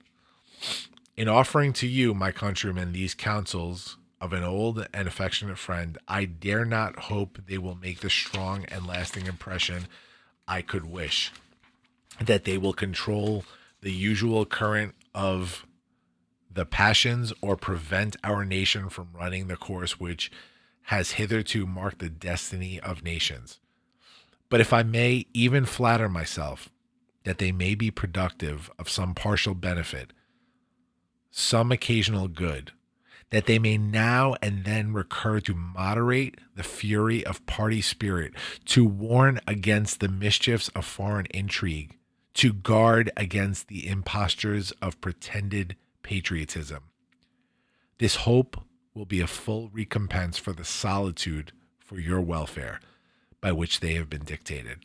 In offering to you, my countrymen, these counsels of an old and affectionate friend, I dare not hope they will make the strong and lasting impression I could wish, that they will control the usual current of the passions or prevent our nation from running the course which has hitherto marked the destiny of nations. But if I may even flatter myself that they may be productive of some partial benefit, some occasional good, that they may now and then recur to moderate the fury of party spirit, to warn against the mischiefs of foreign intrigue, to guard against the impostures of pretended patriotism. This hope will be a full recompense for the solitude for your welfare by which they have been dictated.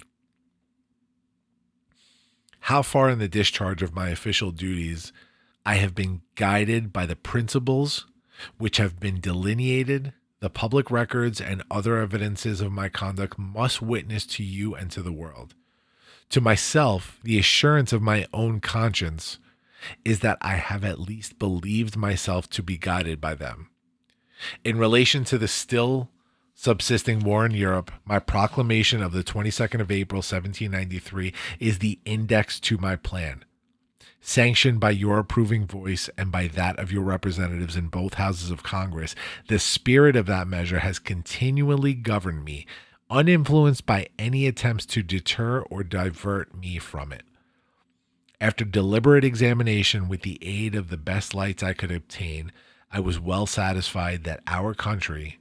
How far in the discharge of my official duties I have been guided by the principles which have been delineated, the public records and other evidences of my conduct must witness to you and to the world. To myself, the assurance of my own conscience is that I have at least believed myself to be guided by them. In relation to the still subsisting war in Europe, my proclamation of the 22nd of April, 1793 is the index to my plan. Sanctioned by your approving voice and by that of your representatives in both houses of Congress, the spirit of that measure has continually governed me, uninfluenced by any attempts to deter or divert me from it. After deliberate examination with the aid of the best lights I could obtain, I was well satisfied that our country,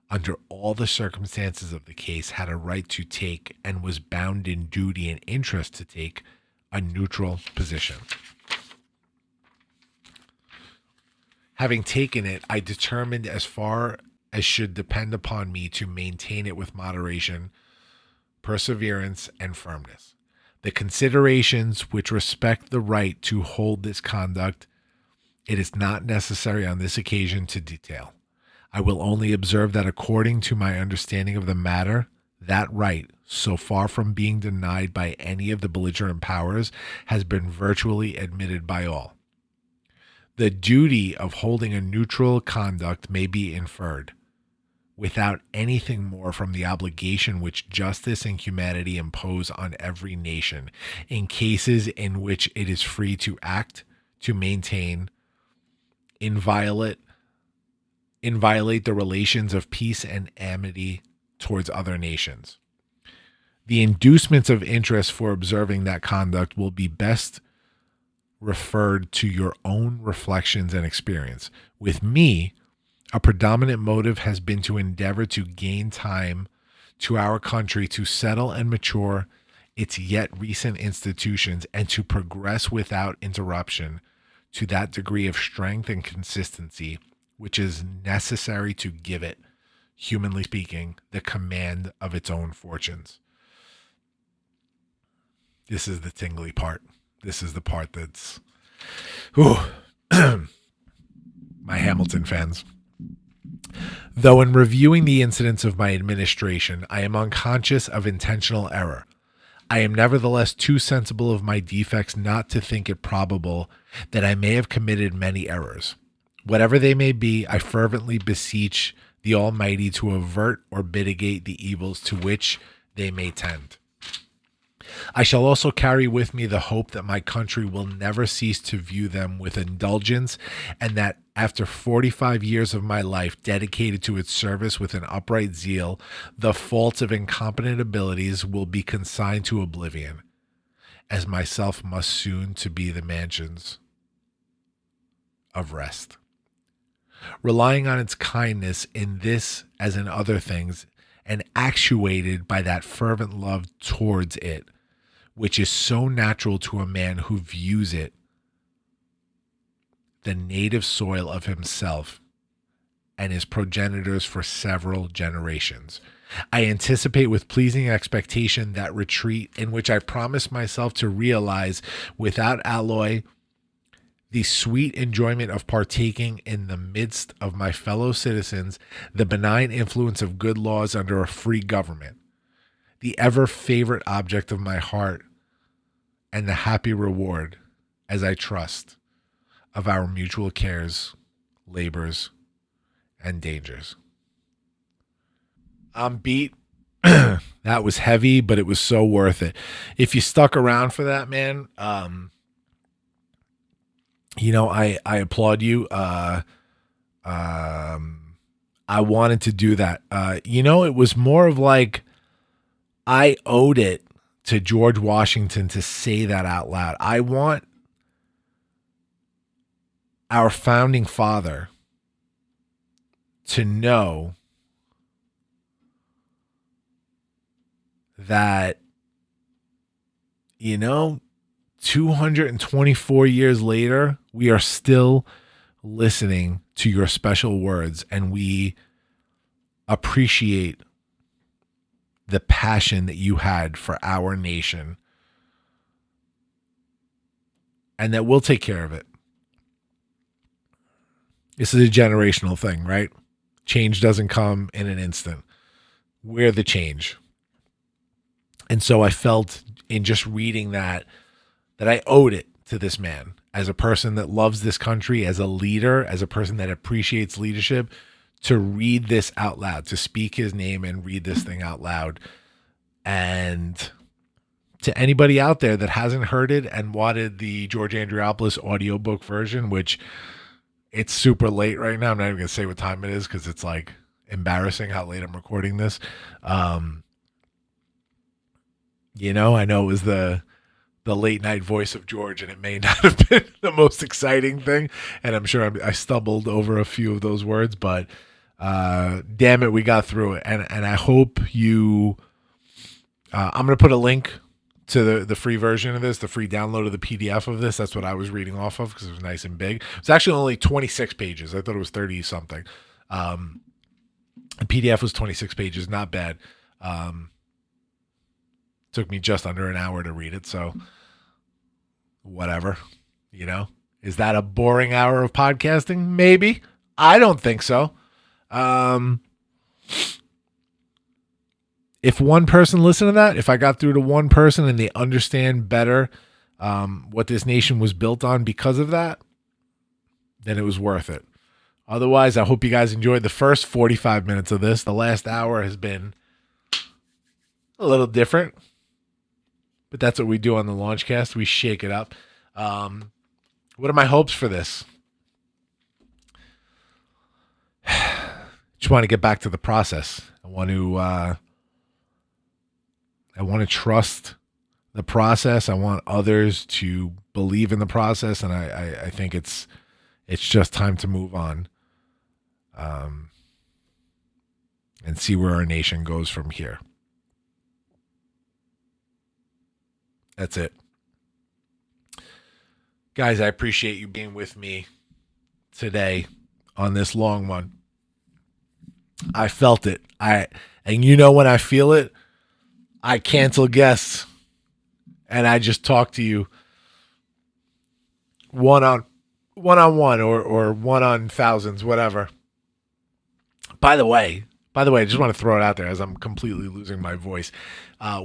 under all the circumstances of the case, had a right to take, and was bound in duty and interest to take, a neutral position. Having taken it, I determined as far as should depend upon me to maintain it with moderation, perseverance, and firmness. The considerations which respect the right to hold this conduct, it is not necessary on this occasion to detail. I will only observe that according to my understanding of the matter, that right, so far from being denied by any of the belligerent powers, has been virtually admitted by all. The duty of holding a neutral conduct may be inferred, without anything more, from the obligation which justice and humanity impose on every nation, in cases in which it is free to act, to maintain, inviolate the relations of peace and amity towards other nations. The inducements of interest for observing that conduct will be best referred to your own reflections and experience. With me, a predominant motive has been to endeavor to gain time to our country to settle and mature its yet recent institutions, and to progress without interruption to that degree of strength and consistency which is necessary to give it, humanly speaking, the command of its own fortunes. This is the tingly part. This is the part that's, whew, my Hamilton fans. Though in reviewing the incidents of my administration, I am unconscious of intentional error. I am nevertheless too sensible of my defects not to think it probable that I may have committed many errors. Whatever they may be, I fervently beseech the Almighty to avert or mitigate the evils to which they may tend. I shall also carry with me the hope that my country will never cease to view them with indulgence, and that after 45 years of my life dedicated to its service with an upright zeal, the faults of incompetent abilities will be consigned to oblivion, as myself must soon to be the mansions of rest. Relying on its kindness in this as in other things, and actuated by that fervent love towards it, which is so natural to a man who views it the native soil of himself and his progenitors for several generations. I anticipate with pleasing expectation that retreat in which I promise myself to realize without alloy the sweet enjoyment of partaking in the midst of my fellow citizens the benign influence of good laws under a free government, the ever favorite object of my heart, and the happy reward, as I trust, of our mutual cares, labors, and dangers. I'm beat. That was heavy, but it was so worth it. If you stuck around for that, man, I applaud you. I wanted to do that. It was more of like I owed it to George Washington to say that out loud. I want our founding father to know that, 224 years later, we are still listening to your special words, and we appreciate the passion that you had for our nation, and that we'll take care of it. This is a generational thing, right? Change doesn't come in an instant. We're the change. And so I felt in just reading that I owed it to this man as a person that loves this country, as a leader, as a person that appreciates leadership, to read this out loud, to speak his name and read this thing out loud. And to anybody out there that hasn't heard it and wanted the George Andriopoulos audiobook version, which it's super late right now. I'm not even going to say what time it is because it's like embarrassing how late I'm recording this. I know it was the late night voice of George, and it may not have been the most exciting thing. And I'm sure I stumbled over a few of those words, but damn it, we got through it. And I hope you, I'm going to put a link to the free version of this, the free download of the PDF of this. That's what I was reading off of because it was nice and big. It's actually only 26 pages. I thought it was 30 something. The PDF was 26 pages. Not bad. Took me just under an hour to read it. So whatever, is that a boring hour of podcasting? Maybe. I don't think so. If one person listened to that, if I got through to one person and they understand better what this nation was built on because of that, then it was worth it. Otherwise, I hope you guys enjoyed the first 45 minutes of this. The last hour has been a little different, but that's what we do on the Launchcast. We shake it up. What are my hopes for this? Just want to get back to the process. I want to trust the process. I want others to believe in the process, and I think it's just time to move on, and see where our nation goes from here. That's it. Guys, I appreciate you being with me today on this long one. I felt it. And when I feel it, I cancel guests and I just talk to you one on one or one on thousands, whatever. By the way, I just want to throw it out there as I'm completely losing my voice.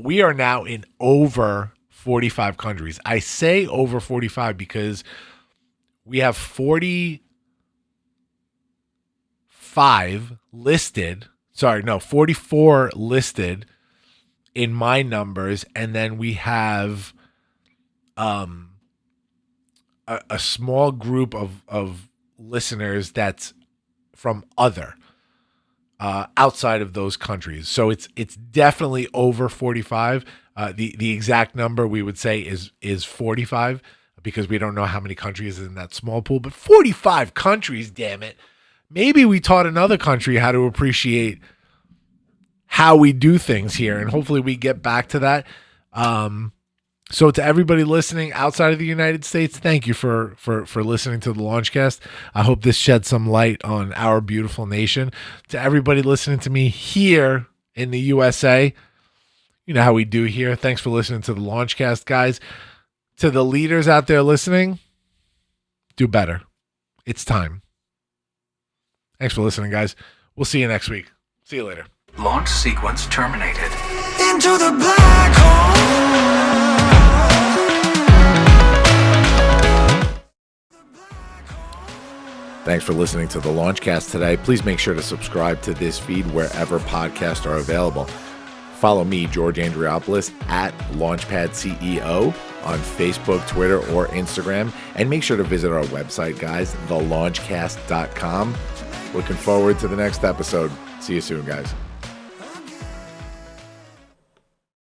We are now in over 45 countries. I say over 45 because we have 44 listed in my numbers, and then we have a small group of listeners that's from other outside of those countries. So it's definitely over 45. The exact number we would say is 45 because we don't know how many countries in that small pool, but 45 countries, damn it. Maybe we taught another country how to appreciate how we do things here, and hopefully we get back to that. So to everybody listening outside of the United States, thank you for listening to the Launchcast. I hope this sheds some light on our beautiful nation. To everybody listening to me here in the USA, you know how we do here. Thanks for listening to the Launchcast, guys. To the leaders out there listening, do better. It's time. Thanks for listening, guys. We'll see you next week. See you later.
Launch sequence terminated.
Into the black hole.
Thanks for listening to the Launchcast today. Please make sure to subscribe to this feed wherever podcasts are available. Follow me, George Andriopoulos, at Launchpad CEO on Facebook, Twitter, or Instagram. And make sure to visit our website, guys, thelaunchcast.com. Looking forward to the next episode. See you soon, guys.